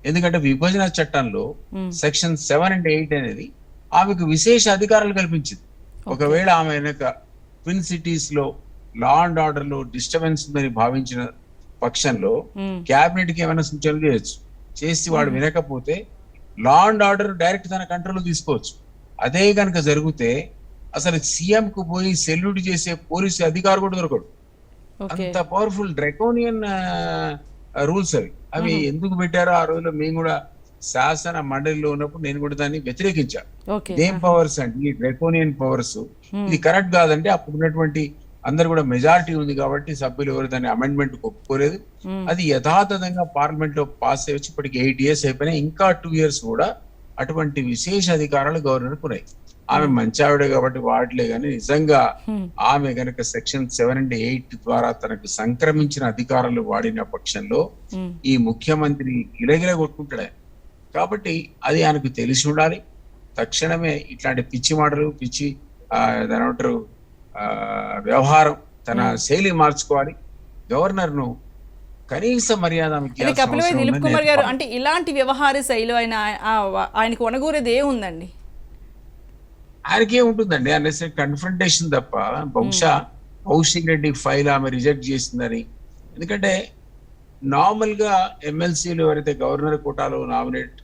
ఎందుకంటే విభజన చట్టంలో సెక్షన్ 7 and 8 అనేది ఆమెకు విశేష అధికారాలు కల్పించింది. ఒకవేళ ఆమె వెనక ట్విన్ సిటీస్ లో లా అండ్ ఆర్డర్ లో డిస్టర్బెన్స్ ఉందని భావించిన పక్షంలో క్యాబినెట్ కి ఏమైనా సూచనలు చేయొచ్చు, చేసి వాడు వినకపోతే లా అండ్ ఆర్డర్ డైరెక్ట్ తన కంట్రోల్ తీసుకోవచ్చు. అదే కనుక జరిగితే అసలు సీఎం కు పోయి సెల్యూట్ చేసే పోలీసు అధికారు కూడా దొరకడు. అంత పవర్ఫుల్ డ్రాకోనియన్ రూల్స్ అవి ఎందుకు పెట్టారో ఆ రోజుల్లో మేము కూడా శాసన మండలిలో ఉన్నప్పుడు నేను కూడా దాన్ని వ్యతిరేకించాను. ఇదేం పవర్స్ అంటే ఈ డ్రాకోనియన్ పవర్స్, ఇది కరెక్ట్ కాదంటే అప్పుడు ఉన్నటువంటి అందరు కూడా మెజారిటీ ఉంది కాబట్టి సభ్యులు ఎవరు దాన్ని అమెండ్మెంట్ ఒప్పుకోలేదు. అది యథాతథంగా పార్లమెంట్ లో పాస్ అయ్యి వచ్చి ఇప్పటికి 8 years అయిపోయినాయి. ఇంకా 2 years కూడా అటువంటి విశేష అధికారాలు గవర్నర్కు ఉన్నాయి. ఆమె మంచి ఆవిడే కాబట్టి వాడలే, కానీ నిజంగా ఆమె గనక సెక్షన్ 7 and 8 ద్వారా తనకు సంక్రమించిన అధికారాలు వాడిన పక్షంలో ఈ ముఖ్యమంత్రి గిలగిల కొట్టుకుంటాడు. కాబట్టి అది ఆయనకు తెలిసి ఉండాలి. తక్షణమే ఇట్లాంటి పిచ్చి మాటలు, పిచ్చి దాని ఏమంటారు వ్యవహారం, తన శైలి మార్చుకోవాలి. గవర్నర్ ను కనీస మర్యాద దిలీప్ కుమార్ గారు, అంటే ఇలాంటి వ్యవహార శైలి ఆయనకు వనగూరేది ఏముందండి? ఆయనకే ఉంటుందండి అన్నెసరీ కన్ఫ్రంటేషన్ తప్ప. బహుశా కౌశిక్ రెడ్డి ఫైల్ ఆమె రిజెక్ట్ చేసిందని. ఎందుకంటే నార్మల్ గా ఎమ్మెల్సీలు ఎవరైతే గవర్నర్ కోటాలో నామినేట్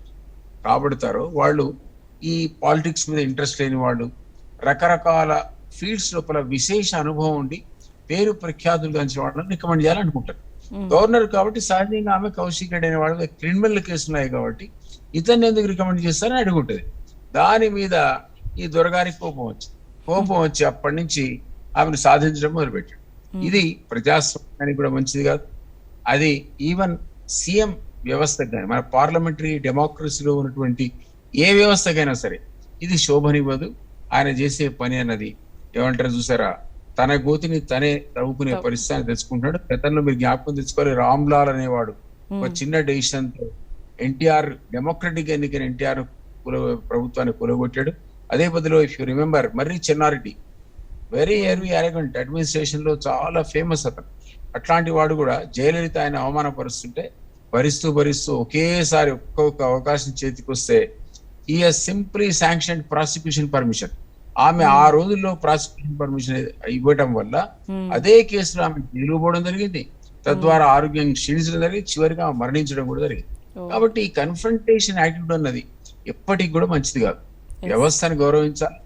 కాబడతారో వాళ్ళు ఈ పాలిటిక్స్ మీద ఇంట్రెస్ట్ లేని వాళ్ళు, రకరకాల ఫీల్డ్స్ లోపల విశేష అనుభవం ఉండి పేరు ప్రఖ్యాతులు గాంచిన వాళ్ళని రికమెండ్ చేయాలనుకుంటారు. గవర్నర్ కాబట్టి సహజంగా ఆమె కౌశిక్ రెడ్డి అనే వాళ్ళు క్రిమినల్ కేసులు ఉన్నాయి కాబట్టి ఇతన్ని ఎందుకు రికమెండ్ చేస్తారని అడుగుంటది. దాని మీద ఈ దొరగారికి కోపం వచ్చి అప్పటి నుంచి ఆమెను సాధించడం మొదలుపెట్టాడు. ఇది ప్రజాస్వామ్యానికి కూడా మంచిది కాదు. అది ఈవెన్ సీఎం వ్యవస్థకు కానీ, మన పార్లమెంటరీ డెమోక్రసీలో ఉన్నటువంటి ఏ వ్యవస్థకైనా సరే ఇది శోభనివ్వదు. ఆయన చేసే పని అన్నది ఏమంటారు చూసారా, తన గోతిని తనే తవ్వుకునే పరిస్థితిని తెచ్చుకుంటున్నాడు. గతంలో మీరు జ్ఞాపకం తెచ్చుకోవాలి, రామ్లాల్ అనేవాడు ఒక చిన్న డెసిషన్ తో ఎన్టీఆర్ డెమోక్రటిక్ ఎన్నికైన ఎన్టీఆర్ ప్రభుత్వాన్ని కూలగొట్టాడు. అదే బదులు if you remember Marri Chenna Reddy, very ఎర్వీ అరగంట్, అడ్మినిస్ట్రేషన్ లో చాలా ఫేమస్ అతను. అట్లాంటి వాడు కూడా జయలలిత ఆయన అవమానపరుస్తుంటే భరిస్తూ ఒకేసారి ఒక్కొక్క అవకాశం చేతికి వస్తే ఈ సింప్లీ శాంక్షన్ ప్రాసిక్యూషన్ పర్మిషన్, ఆమె ఆ రోజుల్లో ప్రాసిక్యూషన్ పర్మిషన్ ఇవ్వడం వల్ల అదే కేసులో ఆమె జైలు పోవడం జరిగింది. తద్వారా ఆరోగ్యం క్షీణించడం జరిగింది, చివరిగా మరణించడం కూడా జరిగింది. కాబట్టి ఈ కన్ఫ్రంటేషన్ యాటిట్యూడ్ అన్నది ఎప్పటికి కూడా మంచిది కాదు. వ్యవస్థను గౌరవించాలి,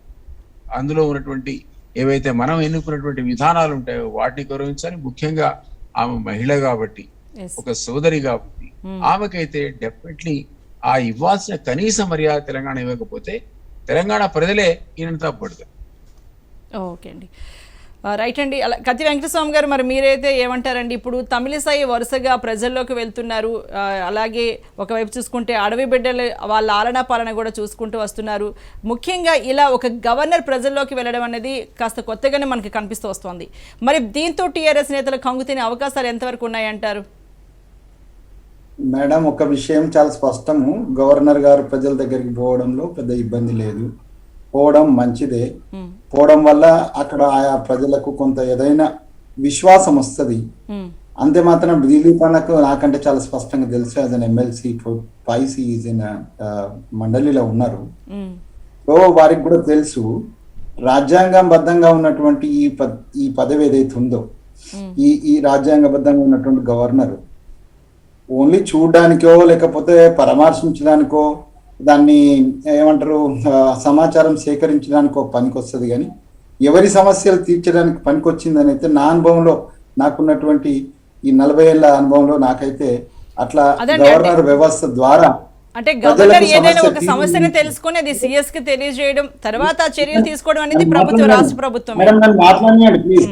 అందులో ఉన్నటువంటి ఏవైతే మనం ఎన్నుకున్నటువంటి విధానాలు ఉంటాయో వాటిని గౌరవించాలి. ముఖ్యంగా ఆమె మహిళ కాబట్టి, ఒక సోదరి కాబట్టి ఆమెకైతే డెఫినెట్లీ ఆ ఇవ్వాల్సిన కనీస మర్యాద తెలంగాణ ఇవ్వకపోతే తెలంగాణ ప్రజలే ఈయన తప్పడతారు. ఓకే అండి, రైట్ అండి. అలా కత్తి వెంకటస్వామి గారు, మరి మీరైతే ఏమంటారండి? ఇప్పుడు తమిళిసై వరుసగా ప్రజల్లోకి వెళ్తున్నారు, అలాగే ఒకవైపు చూసుకుంటే అడవి బిడ్డలు వాళ్ళ ఆలనా పాలన కూడా చూసుకుంటూ వస్తున్నారు. ముఖ్యంగా ఇలా ఒక గవర్నర్ ప్రజల్లోకి వెళ్ళడం అనేది కాస్త కొత్తగానే మనకి కనిపిస్తూ వస్తుంది. మరి దీంతో టీఆర్ఎస్ నేతలు కంగుతినే అవకాశాలు ఎంతవరకు ఉన్నాయంటారు? మేడం, ఒక విషయం చాలా స్పష్టము, గవర్నర్ గారు ప్రజల దగ్గరికి పోవడంలో పెద్ద ఇబ్బంది లేదు, పోవడం మంచిదే. పోవడం వల్ల అక్కడ ఆయా ప్రజలకు కొంత ఏదైనా విశ్వాసం వస్తుంది. అంతే మాత్రం దిలీప్ అన్నకు నాకంటే చాలా స్పష్టంగా తెలుసు, యాజ్ అన్ ఎమ్మెల్సీ పైసి మండలిలో ఉన్నారు. సో వారికి కూడా తెలుసు రాజ్యాంగబద్ధంగా ఉన్నటువంటి ఈ పదవి ఏదైతే ఉందో, ఈ రాజ్యాంగబద్ధంగా ఉన్నటువంటి గవర్నర్ ఓన్లీ చూడడానికో లేకపోతే పరామర్శించడానికో దాన్ని ఏమంటారు సమాచారం సేకరించడానికో పనికొస్తుంది, కానీ ఎవరి సమస్యలు తీర్చడానికి పనికొచ్చిందని అయితే నా అనుభవంలో, నాకున్నటువంటి ఈ 40 ఏళ్ల అనుభవంలో నాకైతే అట్లా గవర్నర్ వ్యవస్థ ద్వారా అంటే గవర్నర్ ఏదైనా ఒక సమస్యను తెలుసుకొని అది సిఎస్ కి తెలియజేయడం, తర్వాత చర్యలు తీసుకోవడం అనేది ప్రభుత్వం, రాష్ట్ర ప్రభుత్వం. నన్ను మాట్లాడినండి ప్లీజ్,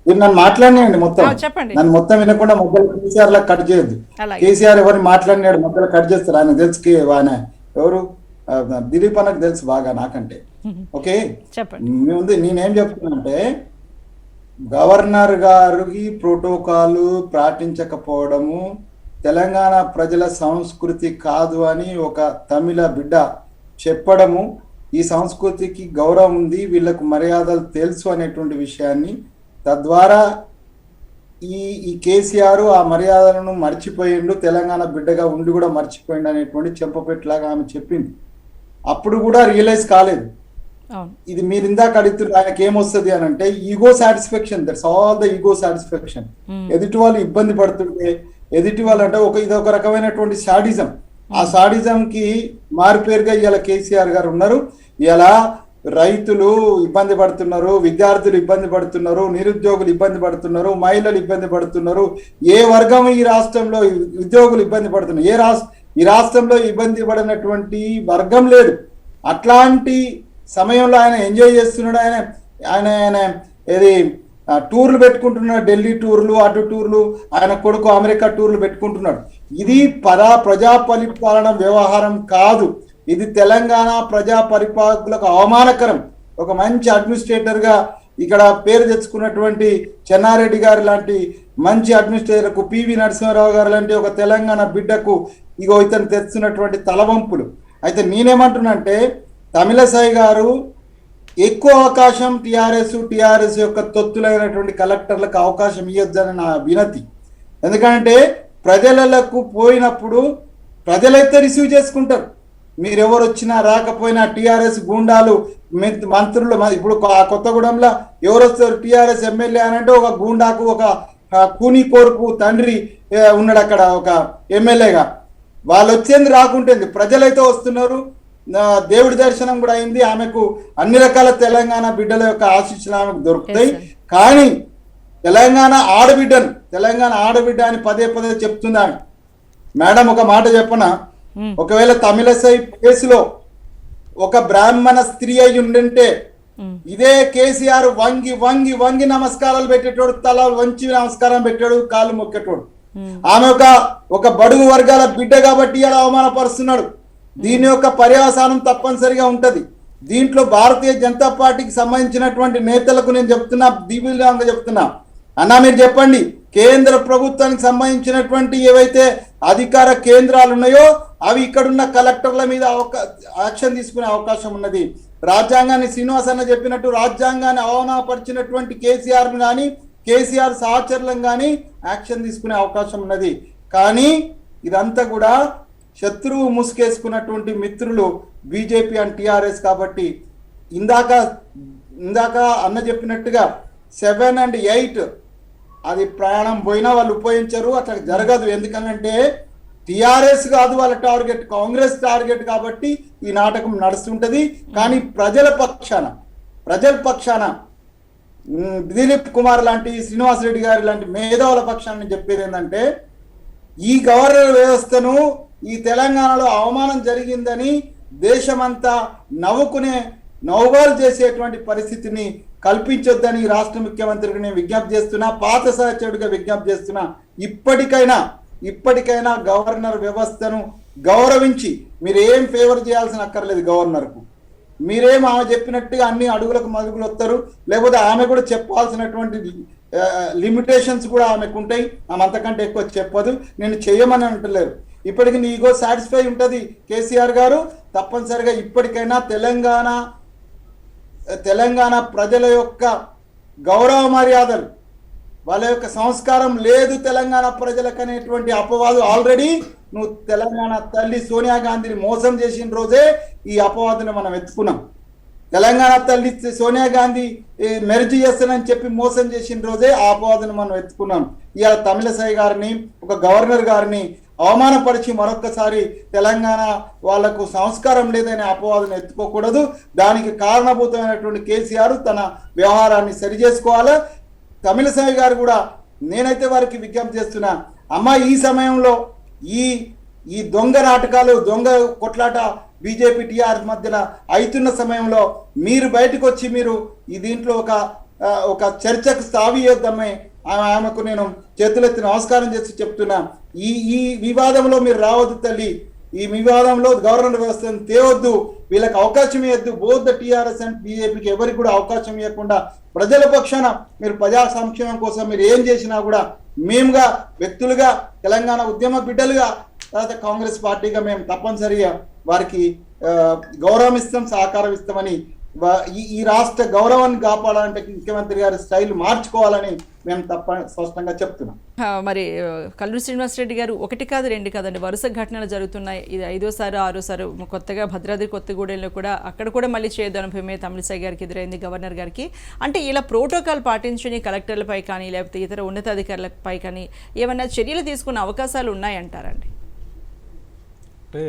మీరు నన్ను మాట్లాడినండి మొత్తం, చెప్పండి. నన్ను మొత్తం వినకుండా మొక్కలు కేసీఆర్ లా కట్ చేయొద్దు. కేసీఆర్ ఎవరిని మాట్లాడినాడు మొక్కలు కట్ చేస్తారు, ఆయన తెలుసు. ఆయన ఎవరు? దిలీప్ అన్నకు తెలుసు బాగా నాకంటే. ఓకే, ముందు నేనేం చెప్తున్నా, గవర్నర్ గారికి ప్రోటోకాల్ పాటించకపోవడము తెలంగాణ ప్రజల సంస్కృతి కాదు అని ఒక తమిళ బిడ్డ చెప్పడము, ఈ సంస్కృతికి గౌరవం ఉంది, వీళ్ళకు మర్యాదలు తెలుసు అనేటువంటి విషయాన్ని, తద్వారా ఈ కేసీఆర్ ఆ మర్యాదలను మర్చిపోయిండు, తెలంగాణ బిడ్డగా ఉండి కూడా మర్చిపోయిండు అనేటువంటి చెంపపెట్టలాగా ఆమె చెప్పింది. అప్పుడు కూడా రియలైజ్ కాలేదు. ఇది మీరు ఇందాక అడుగుతున్నారు ఆయనకి ఏమొస్తుంది అని అంటే ego satisfaction, that's all the ego satisfaction. ఎదుటి వాళ్ళు ఇబ్బంది పడుతుంటే, ఎదుటి వాళ్ళు అంటే ఇది ఒక రకమైనటువంటి సాడిజం. ఆ సాడిజం కి మారుపేరుగా ఇవాళ కేసీఆర్ గారు ఉన్నారు. ఇలా రైతులు ఇబ్బంది పడుతున్నారు, విద్యార్థులు ఇబ్బంది పడుతున్నారు, నిరుద్యోగులు ఇబ్బంది పడుతున్నారు, మహిళలు ఇబ్బంది పడుతున్నారు. ఏ వర్గం ఈ రాష్ట్రంలో ఉద్యోగులు ఇబ్బంది పడుతున్నారు, ఈ రాష్ట్రంలో ఇబ్బంది పడినటువంటి వర్గం లేదు. అట్లాంటి సమయంలో ఆయన ఎంజాయ్ చేస్తున్నాడు. ఆయన ఏది టూర్లు పెట్టుకుంటున్నాడు, ఢిల్లీ టూర్లు, అటు టూర్లు, ఆయన కొడుకు అమెరికా టూర్లు పెట్టుకుంటున్నాడు. ఇది ప్రజా పరిపాలన వ్యవహారం కాదు. ఇది తెలంగాణ ప్రజా పరిపాలకులకు అవమానకరం. ఒక మంచి అడ్మినిస్ట్రేటర్ గా ఇక్కడ పేరు తెచ్చుకున్నటువంటి చెన్నారెడ్డి గారు లాంటి మంచి అడ్మినిస్ట్రేటర్కు, పివి నరసింహారావు గారు లాంటి ఒక తెలంగాణ బిడ్డకు ఇతను తెస్తున్నటువంటి తలవంపులు. అయితే నేనేమంటున్నానంటే తమిళసాయి గారు ఎక్కువ అవకాశం టిఆర్ఎస్ యొక్క తొత్తులైనటువంటి కలెక్టర్లకు అవకాశం ఇవ్వద్దని నా వినతి. ఎందుకంటే ప్రజలకు పోయినప్పుడు ప్రజలైతే రిసీవ్ చేసుకుంటారు. మీరెవరు వచ్చినా రాకపోయినా టిఆర్ఎస్ గూండాలు మంత్రులు, ఇప్పుడు కొత్తగూడెంలో ఎవరు వస్తారు టిఆర్ఎస్ ఎమ్మెల్యే అని అంటే ఒక గూండాకు ఒక కూని కోరుకు తండ్రి ఉన్నాడు అక్కడ ఒక ఎమ్మెల్యేగా. వాళ్ళు వచ్చేంది రాకుంటేంది, ప్రజలైతే వస్తున్నారు. దేవుడి దర్శనం కూడా అయింది. ఆమెకు అన్ని రకాల తెలంగాణ బిడ్డల యొక్క ఆశీస్సులు ఆమెకు దొరుకుతాయి. కానీ తెలంగాణ ఆడబిడ్డ అని పదే చెప్తుంది ఆమె. మేడం ఒక మాట చెప్పనా, ఒకవేళ తమిళసై కేసులో ఒక బ్రాహ్మణ స్త్రీ అయి ఉండింటే ఇదే కేసీఆర్ వంగి వంగి వంగి నమస్కారాలు పెట్టేటోడు, తల వంచి నమస్కారం పెట్టాడు, కాళ్ళు మొక్కేటోడు. ఆమె ఒక బడుగు వర్గాల బిడ్డ కాబట్టి ఇలా అవమానపరుస్తున్నాడు. దీని యొక్క పర్యవసానం తప్పనిసరిగా ఉంటది. దీంట్లో భారతీయ జనతా పార్టీకి సంబంధించినటువంటి నేతలకు నేను చెప్తున్నా, దీవిలంగా చెప్తున్నా, అన్నా మీరు చెప్పండి, కేంద్ర ప్రభుత్వానికి సంబంధించినటువంటి ఏవైతే అధికార కేంద్రాలు ఉన్నాయో అవి ఇక్కడున్న కలెక్టర్ల మీద యాక్షన్ తీసుకునే అవకాశం ఉన్నది. రాజ్యాంగాన్ని శ్రీనివాస్ అన్న చెప్పినట్టు రాజ్యాంగాన్ని అవమానపరిచినటువంటి కేసీఆర్ కానీ కేసీఆర్ సహచరులను కానీ యాక్షన్ తీసుకునే అవకాశం ఉన్నది. కానీ ఇదంతా కూడా శత్రువు ముసుకేసుకున్నటువంటి మిత్రులు బీజేపీ అండ్ టిఆర్ఎస్. కాబట్టి ఇందాక అన్న చెప్పినట్టుగా 7 and 8 అది ప్రయాణం పోయినా వాళ్ళు ఉపయోగించరు, అట్లా జరగదు. ఎందుకనంటే టిఆర్ఎస్ కాదు వాళ్ళ టార్గెట్, కాంగ్రెస్ టార్గెట్. కాబట్టి ఈ నాటకం నడుస్తుంటది. కానీ ప్రజల పక్షాన దిలీప్ కుమార్ లాంటి, శ్రీనివాసరెడ్డి గారి లాంటి మేధావుల పక్షాన్ని చెప్పేది ఏంటంటే ఈ గవర్నర్ వ్యవస్థను ఈ తెలంగాణలో అవమానం జరిగిందని దేశమంతా నవ్వుబాలు చేసేటువంటి పరిస్థితిని కల్పించొద్దని రాష్ట్ర ముఖ్యమంత్రికి నేను విజ్ఞప్తి చేస్తున్నా, పాత సహచరుడిగా విజ్ఞప్తి చేస్తున్నా. ఇప్పటికైనా గవర్నర్ వ్యవస్థను గౌరవించి మీరు ఏం ఫేవర్ చేయాల్సిన అక్కర్లేదు. గవర్నర్కు మీరేం ఆమె చెప్పినట్టుగా అన్ని అడుగులకు మడుగులు వస్తారు, లేకపోతే ఆమె కూడా చెప్పాల్సినటువంటి లిమిటేషన్స్ కూడా ఆమెకు ఉంటాయి. ఆమె అంతకంటే ఎక్కువ చెప్పదు. నేను చెయ్యమని అంటలేరు. ఇప్పటికి నీ ఈగో సాటిస్ఫై ఉంటుంది కేసీఆర్ గారు. తప్పనిసరిగా ఇప్పటికైనా తెలంగాణ ప్రజల యొక్క గౌరవ మర్యాదలు, వాళ్ళ యొక్క సంస్కారం లేదు తెలంగాణ ప్రజలకు అనేటువంటి అపవాదు ఆల్రెడీ నువ్వు తెలంగాణ తల్లి సోనియా గాంధీని మోసం చేసిన రోజే ఈ అపవాదుని మనం ఎత్తుకున్నాం. తెలంగాణ తల్లి సోనియా గాంధీ మెర్జీ చేస్తానని చెప్పి మోసం చేసిన రోజే ఆ అపవాదుని మనం ఎత్తుకున్నాం. ఇవాళ తమిళసాయి గారిని, ఒక గవర్నర్ గారిని అవమానపరిచి మరొక్కసారి తెలంగాణ వాళ్లకు సంస్కారం లేదనే అపవాదును ఎత్తుకోకూడదు. దానికి కారణభూతమైనటువంటి కేసీఆర్ తన వ్యవహారాన్ని సరిచేసుకోవాలి. తమిళసాయి గారు కూడా నేనైతే వారికి విజ్ఞప్తి చేస్తున్నా, అమ్మ ఈ సమయంలో ఈ దొంగ నాటకాలు, దొంగ కొట్లాట బీజేపీ టీఆర్ఎస్ మధ్యన అవుతున్న సమయంలో మీరు బయటకు వచ్చి మీరు ఈ దీంట్లో ఒక చర్చకు స్థావియోద్దామే ఆమెకు నేను చేతులెత్తి నమస్కారం చేసి చెప్తున్నా. ఈ వివాదంలో మీరు రావద్దు తల్లి. ఈ వివాదంలో గవర్నర్ వ్యవస్థను తేవద్దు, వీళ్ళకి అవకాశం ఇవ్వద్దు. బోత్ ద టీఆర్ఎస్ అండ్ బీజేపీకి ఎవరికి కూడా అవకాశం ఇవ్వకుండా ప్రజల పక్షాన మీరు ప్రజా సంక్షేమం కోసం మీరు ఏం చేసినా కూడా మేముగా వ్యక్తులుగా తెలంగాణ ఉద్యమ బిడ్డలుగా తర్వాత కాంగ్రెస్ పార్టీగా మేము తప్పనిసరిగా వారికి గౌరవం ఇస్తాం, సహకారం ఇస్తామని ఈ రాష్ట్ర గౌరవాన్ని కాపాడాలంటే ముఖ్యమంత్రి గారి స్టైల్ మార్చుకోవాలని మేము స్పష్టంగా చెప్తున్నాం. మరి కల్లూరి శ్రీనివాసరెడ్డి గారు ఒకటి కాదు రెండు కాదండి, వరుస ఘటనలు జరుగుతున్నాయి. ఇది 5వ 6వ కొత్తగా భద్రాద్రి కొత్తగూడెంలో కూడా అక్కడ కూడా మళ్ళీ చేయదనుభవమే తమిళిసై గారికి ఎదురైంది, గవర్నర్ గారికి. అంటే ఇలా ప్రోటోకాల్ పాటించని కలెక్టర్లపై కానీ లేకపోతే ఇతర ఉన్నతాధికారులపై కానీ ఏమైనా చర్యలు తీసుకునే అవకాశాలు ఉన్నాయంటారండి? అంటే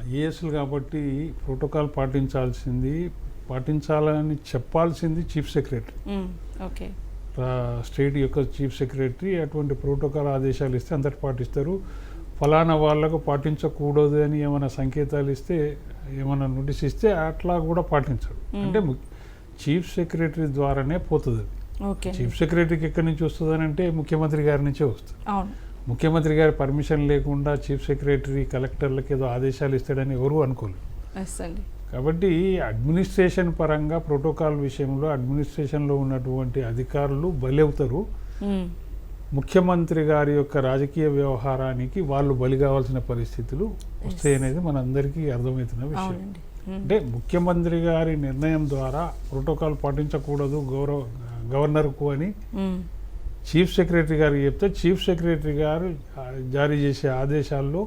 ఐఏఎస్లు కాబట్టి ప్రోటోకాల్ పాటించాలని చెప్పాల్సింది చీఫ్ సెక్రటరీ. ఓకే, స్టేట్ యొక్క చీఫ్ సెక్రటరీ అటువంటి ప్రోటోకాల్ ఆదేశాలు ఇస్తే అందరు పాటిస్తారు. ఫలానా వాళ్ళకు పాటించకూడదు అని ఏమైనా సంకేతాలు ఇస్తే, ఏమైనా నోటీస్ ఇస్తే అట్లా కూడా పాటించరు. అంటే చీఫ్ సెక్రటరీ ద్వారానే పోతుంది. చీఫ్ సెక్రటరీకి ఎక్కడి నుంచి వస్తుంది అని అంటే ముఖ్యమంత్రి గారి నుంచే వస్తుంది. ముఖ్యమంత్రి గారి పర్మిషన్ లేకుండా చీఫ్ సెక్రటరీ కలెక్టర్లకు ఏదో ఆదేశాలు ఇస్తాడని ఎవరు అనుకోలేదు. కాబట్టి అడ్మినిస్ట్రేషన్ పరంగా ప్రోటోకాల్ విషయంలో అడ్మినిస్ట్రేషన్లో ఉన్నటువంటి అధికారులు బలవుతారు. ముఖ్యమంత్రి గారి యొక్క రాజకీయ వ్యవహారానికి వాళ్ళు బలి కావాల్సిన పరిస్థితులు వస్తాయి అనేది మనందరికీ అర్థమవుతున్న విషయం. అంటే ముఖ్యమంత్రి గారి నిర్ణయం ద్వారా ప్రోటోకాల్ పాటించకూడదు గవర్నర్కు అని చీఫ్ సెక్రటరీ గారికి చెప్తే చీఫ్ సెక్రటరీ గారు జారీ చేసే ఆదేశాల్లో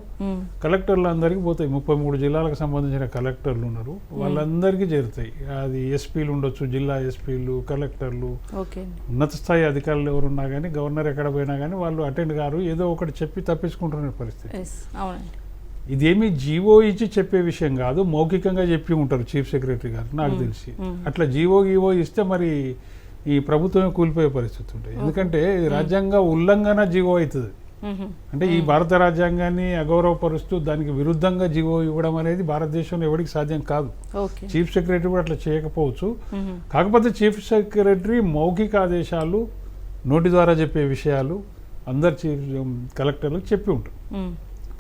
కలెక్టర్లు అందరికీ పోతాయి. 33 జిల్లాలకు సంబంధించిన కలెక్టర్లు ఉన్నారు, వాళ్ళందరికీ చేరుతాయి. అది ఎస్పీలు ఉండొచ్చు, జిల్లా ఎస్పీలు, కలెక్టర్లు, ఉన్నత స్థాయి అధికారులు ఎవరున్నా కానీ గవర్నర్ ఎక్కడ పోయినా కానీ వాళ్ళు అటెండ్ గారు ఏదో ఒకటి చెప్పి తప్పించుకుంటున్న పరిస్థితి. ఇదేమీ జీవో ఇచ్చి చెప్పే విషయం కాదు, మౌఖికంగా చెప్పి ఉంటారు చీఫ్ సెక్రటరీ గారు నాకు తెలిసి. అట్లా జీవో ఇస్తే మరి ఈ ప్రభుత్వమే కూలిపోయే పరిస్థితి ఉంటుంది. ఎందుకంటే రాజ్యాంగ ఉల్లంఘన జీవో అవుతుంది. అంటే ఈ భారత రాజ్యాంగాన్ని అగౌరవపరుస్తూ దానికి విరుద్ధంగా జీవో ఇవ్వడం అనేది భారతదేశంలో ఎవరికి సాధ్యం కాదు. చీఫ్ సెక్రటరీ కూడా అట్లా చేయకపోవచ్చు. కాకపోతే చీఫ్ సెక్రటరీ మౌఖిక ఆదేశాలు, నోటి ద్వారా చెప్పే విషయాలు అందరు చీఫ్ కలెక్టర్లకు చెప్పి ఉంటారు.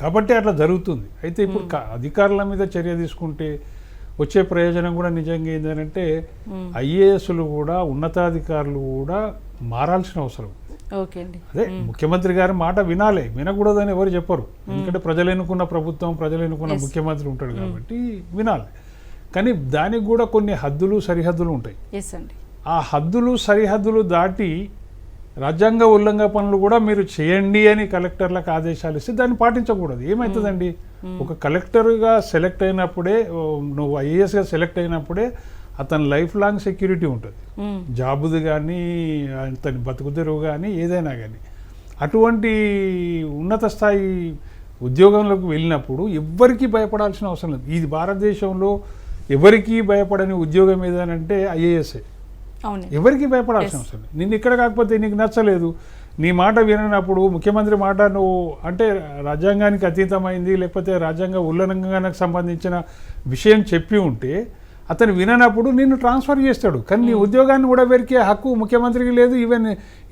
కాబట్టి అట్లా జరుగుతుంది. అయితే ఇప్పుడు అధికారుల మీద చర్య తీసుకుంటే వచ్చే ప్రయోజనం కూడా నిజంగా ఏంటంటే ఐఏఎస్లు కూడా ఉన్నతాధికారులు కూడా మారాల్సిన అవసరం. అదే ముఖ్యమంత్రి గారి మాట వినాలి, వినకూడదని ఎవరు చెప్పరు. ఎందుకంటే ప్రజలు ఎన్నుకున్న ప్రభుత్వం, ప్రజలు ఎన్నుకున్న ముఖ్యమంత్రి ఉంటాడు కాబట్టి వినాలి. కానీ దానికి కూడా కొన్ని హద్దులు సరిహద్దులు ఉంటాయి. ఆ హద్దులు సరిహద్దులు దాటి రాజ్యాంగ ఉల్లంఘన పనులు కూడా మీరు చేయండి అని కలెక్టర్లకు ఆదేశాలు ఇస్తే దాన్ని పాటించకూడదు. ఏమవుతుందండి, ఒక కలెక్టర్గా సెలెక్ట్ అయినప్పుడే, నువ్వు ఐఏఎస్గా సెలెక్ట్ అయినప్పుడే అతని లైఫ్ లాంగ్ సెక్యూరిటీ ఉంటుంది. జాబుది కానీ అతని బతుకు తెరువు కానీ ఏదైనా కానీ. అటువంటి ఉన్నత స్థాయి ఉద్యోగంలోకి వెళ్ళినప్పుడు ఎవ్వరికీ భయపడాల్సిన అవసరం లేదు. ఇది భారతదేశంలో ఎవరికీ భయపడని ఉద్యోగం ఏదనంటే ఐఏఎస్ఏ. ఎవరికి భయపడాల్సిన అవసరం లేదు. నిన్ను ఇక్కడ కాకపోతే నీకు నచ్చలేదు, నీ మాట వినప్పుడు ముఖ్యమంత్రి మాట నువ్వు అంటే రాజ్యాంగానికి అతీతమైంది లేకపోతే రాజ్యాంగ ఉల్లంఘనకు సంబంధించిన విషయం చెప్పి ఉంటే అతను విననప్పుడు నిన్ను ట్రాన్స్ఫర్ చేస్తాడు. కానీ నీ ఉద్యోగాన్ని కూడా వెరికే హక్కు ముఖ్యమంత్రికి లేదు, ఈవెన్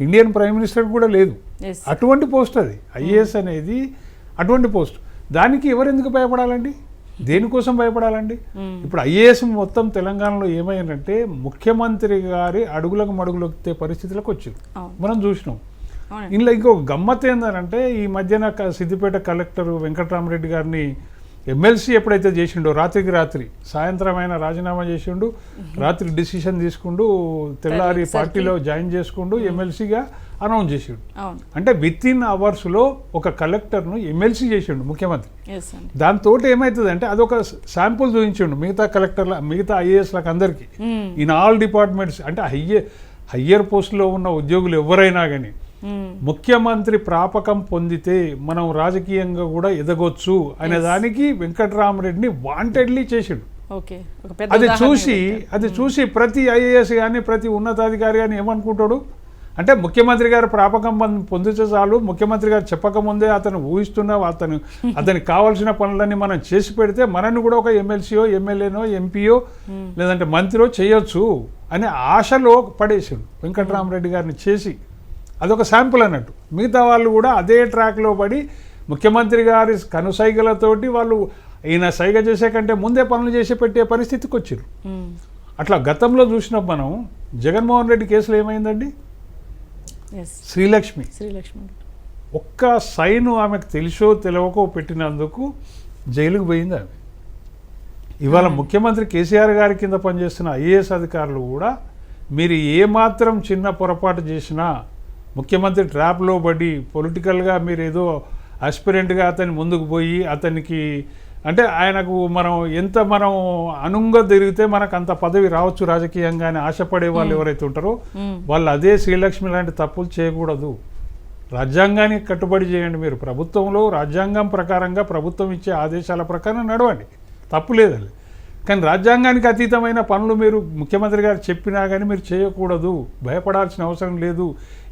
ఇండియన్ ప్రైమ్ మినిస్టర్కి కూడా లేదు. అటువంటి పోస్ట్ అది ఐఏఎస్ అనేది, అటువంటి పోస్ట్. దానికి ఎవరెందుకు భయపడాలండి, దేనికోసం భయపడాలండి? ఇప్పుడు ఐఏఎస్ మొత్తం తెలంగాణలో ఏమైందంటే ముఖ్యమంత్రి గారి అడుగులకు మడుగులొక్కే పరిస్థితులకు వచ్చింది, మనం చూసినాం. ఇందులో ఇంకొక గమ్మత్ ఏంటంటే ఈ మధ్యన సిద్దిపేట కలెక్టర్ వెంకటరామరెడ్డి గారిని ఎమ్మెల్సీ ఎప్పుడైతే చేసిండో రాత్రికి రాత్రి, సాయంత్రం ఆయన రాజీనామా చేసిండు, రాత్రి డిసిషన్ తీసుకుంటూ తెల్లారి పార్టీలో జాయిన్ చేసుకుంటూ ఎమ్మెల్సీగా అనౌన్స్ చేసిండు. అంటే విత్ ఇన్ అవర్స్లో ఒక కలెక్టర్ను ఎమ్మెల్సీ చేసిండు ముఖ్యమంత్రి. దాంతో ఏమవుతుందంటే అదొక శాంపుల్ చూపించిండు మిగతా కలెక్టర్ల, మిగతా ఐఏఎస్లకు అందరికీ, ఇన్ ఆల్ డిపార్ట్మెంట్స్. అంటే హయ్యర్ పోస్టులో ఉన్న ఉద్యోగులు ఎవరైనా కానీ ముఖ్యమంత్రి ప్రాపకం పొందితే మనం రాజకీయంగా కూడా ఎదగొచ్చు అనే దానికి వెంకటరామరెడ్డిని వాంటెడ్లీ చేసిండు. అది చూసి ప్రతి ఐఏఎస్ కానీ ప్రతి ఉన్నతాధికారి కానీ ఏమనుకుంటాడు అంటే ముఖ్యమంత్రి గారు ప్రాపకం పొందితే చాలు, ముఖ్యమంత్రి గారు చెప్పకముందే అతను ఊహిస్తున్న అతనికి కావాల్సిన పనులన్నీ మనం చేసి పెడితే మనల్ని కూడా ఒక ఎమ్మెల్సీయో ఎమ్మెల్యేనో ఎంపీయో లేదంటే మంత్రిలో చేయొచ్చు అనే ఆశలో పడేసాడు వెంకటరామరెడ్డి గారిని చేసి. అదొక శాంపుల్ అన్నట్టు. మిగతా వాళ్ళు కూడా అదే ట్రాక్లో పడి ముఖ్యమంత్రి గారి కనుసైగలతోటి వాళ్ళు ఈయన సైగ చేసే కంటే ముందే పనులు చేసి పెట్టే పరిస్థితికి వచ్చారు. అట్లా గతంలో చూసినప్పుడు మనం జగన్మోహన్ రెడ్డి కేసులో ఏమైందండి, శ్రీలక్ష్మి ఒక్క సైను ఆమెకు తెలిసో తెలియకో పెట్టినందుకు జైలుకు పోయింది ఆమె. ఇవాళ ముఖ్యమంత్రి కేసీఆర్ గారి కింద పనిచేస్తున్న ఐఏఎస్ అధికారులు కూడా మీరు ఏమాత్రం చిన్న పొరపాటు చేసినా ముఖ్యమంత్రి ట్రాప్లో పడి పొలిటికల్గా మీరు ఏదో ఆస్పిరెంట్గా అతన్ని ముందుకు పోయి అతనికి అంటే ఆయనకు ఎంత మనం అనుంగా తిరిగితే మనకు అంత పదవి రావచ్చు రాజకీయంగా అని ఆశపడే వాళ్ళు ఎవరైతే ఉంటారో వాళ్ళు అదే శ్రీలక్ష్మి లాంటి తప్పులు చేయకూడదు. రాజ్యాంగానికి కట్టుబడి చేయండి. మీరు ప్రభుత్వంలో రాజ్యాంగం ప్రకారంగా ప్రభుత్వం ఇచ్చే ఆదేశాల ప్రకారం నడవండి, తప్పు లేదండి. కానీ రాజ్యాంగానికి అతీతమైన పనులు మీరు ముఖ్యమంత్రి గారు చెప్పినా కానీ మీరు చేయకూడదు. భయపడాల్సిన అవసరం లేదు.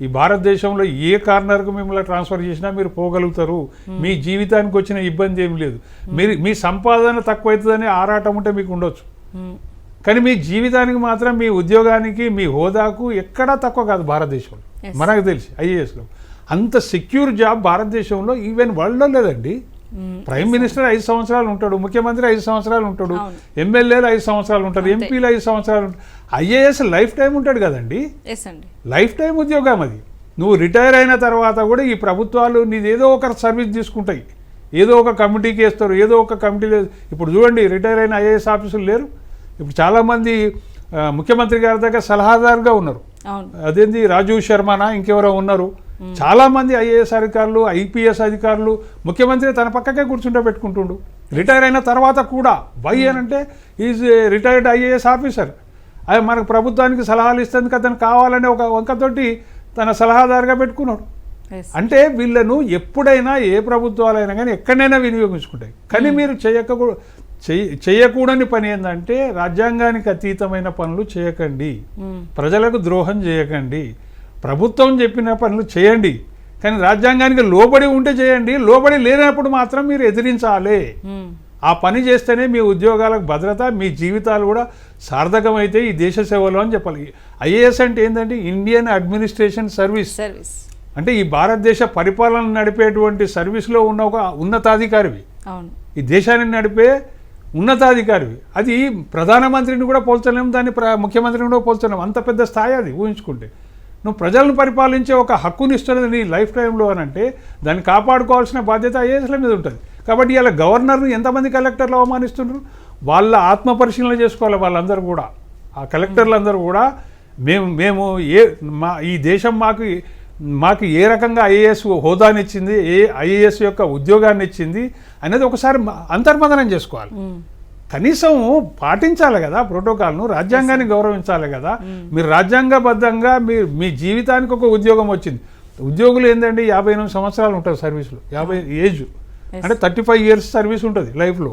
ఈ భారతదేశంలో ఏ కార్నర్కు మిమ్మల్ని ట్రాన్స్ఫర్ చేసినా మీరు పోగలుగుతారు. మీ జీవితానికి వచ్చిన ఇబ్బంది ఏం లేదు. మీ సంపాదన తక్కువవుతుందని ఆరాటం ఉంటే మీకు ఉండొచ్చు, కానీ మీ జీవితానికి మాత్రం మీ ఉద్యోగానికి మీ హోదాకు ఎక్కడా తక్కువ కాదు భారతదేశంలో. మనకు తెలిసి ఐఏఎస్లో అంత సెక్యూర్ జాబ్ భారతదేశంలో ఈవెన్ వరల్డ్లో లేదండి. ప్రైమ్ మినిస్టర్ 5 సంవత్సరాలు ఉంటాడు, ముఖ్యమంత్రి 5 సంవత్సరాలు ఉంటాడు, ఎమ్మెల్యేలు 5 సంవత్సరాలు ఉంటారు, ఎంపీలు 5 సంవత్సరాలు ఉంటారు. ఐఏఎస్ లైఫ్ టైం ఉంటాడు కదండి, లైఫ్ టైం ఉద్యోగం అది. నువ్వు రిటైర్ అయిన తర్వాత కూడా ఈ ప్రభుత్వాలు నీదేదో ఒక సర్వీస్ తీసుకుంటాయి, ఏదో ఒక కమిటీకి వేస్తారు, ఏదో ఒక కమిటీలో. ఇప్పుడు చూడండి, రిటైర్ అయిన ఐఏఎస్ ఆఫీసులు లేరు. ఇప్పుడు చాలామంది ముఖ్యమంత్రి గారి దగ్గర సలహాదారుగా ఉన్నారు. అదేంది రాజీవ్ శర్మనా ఇంకెవరో ఉన్నారు. చాలామంది ఐఏఎస్ అధికారులు, ఐపీఎస్ అధికారులు ముఖ్యమంత్రి తన పక్కకే కూర్చుంటే పెట్టుకుంటుండు రిటైర్ అయిన తర్వాత కూడా. వై అంటే ఈజ్ రిటైర్డ్ ఐఏఎస్ ఆఫీసర్. అది మనకు ప్రభుత్వానికి సలహాలు ఇస్తుంది, అతను కావాలనే ఒక వంకతోటి తన సలహాదారుగా పెట్టుకున్నాడు. అంటే వీళ్ళను ఎప్పుడైనా ఏ ప్రభుత్వాలైనా కానీ ఎక్కడైనా వినియోగించుకుంటాయి. కానీ మీరు చేయకూడని పని ఏంటంటే రాజ్యాంగానికి అతీతమైన పనులు చేయకండి, ప్రజలకు ద్రోహం చేయకండి. ప్రభుత్వం చెప్పిన పనులు చేయండి, కానీ రాజ్యాంగానికి లోబడి ఉంటే చేయండి. లోబడి లేనప్పుడు మాత్రం మీరు ఎదిరించాలి. ఆ పని చేస్తేనే మీ ఉద్యోగాలకు భద్రత, మీ జీవితాలు కూడా సార్థకమైతే ఈ దేశ సేవలో అని చెప్పాలి. ఐఏఎస్ అంటే ఏంటంటే ఇండియన్ అడ్మినిస్ట్రేషన్ సర్వీస్. అంటే ఈ భారతదేశ పరిపాలన నడిపేటువంటి సర్వీస్లో ఉన్న ఒక ఉన్నతాధికారివి, ఈ దేశాన్ని నడిపే ఉన్నతాధికారివి. అది ప్రధానమంత్రిని కూడా పోల్చలేము, దాన్ని ముఖ్యమంత్రిని కూడా పోల్చలేము. అంత పెద్ద స్థాయి అది ఊహించుకుంటే. నువ్వు ప్రజలను పరిపాలించే ఒక హక్కుని ఇస్తున్నది నీ లైఫ్ టైంలో అని అంటే దాన్ని కాపాడుకోవాల్సిన బాధ్యత ఐఏఎస్ల మీద ఉంటుంది. కాబట్టి ఇలా గవర్నర్ను ఎంతమంది కలెక్టర్లు అవమానిస్తున్నారు? వాళ్ళ ఆత్మపరిశీలన చేసుకోవాలి వాళ్ళందరూ కూడా. ఆ కలెక్టర్లందరూ కూడా మేము ఈ దేశం మాకు ఏ రకంగా ఐఏఎస్ హోదానిచ్చింది, ఏ ఐఏఎస్ యొక్క ఉద్యోగాన్ని ఇచ్చింది అనేది ఒకసారి అంతర్మదనం చేసుకోవాలి. కనీసం పాటించాలి కదా ప్రోటోకాల్ను, రాజ్యాంగాన్ని గౌరవించాలి కదా. మీరు రాజ్యాంగబద్ధంగా మీ జీవితానికి ఒక ఉద్యోగం వచ్చింది. ఉద్యోగులు ఏంటంటే 58 సంవత్సరాలు ఉంటుంది సర్వీస్లో, 50 ఏజ్ అంటే 35 ఇయర్స్ సర్వీస్ ఉంటుంది లైఫ్లో.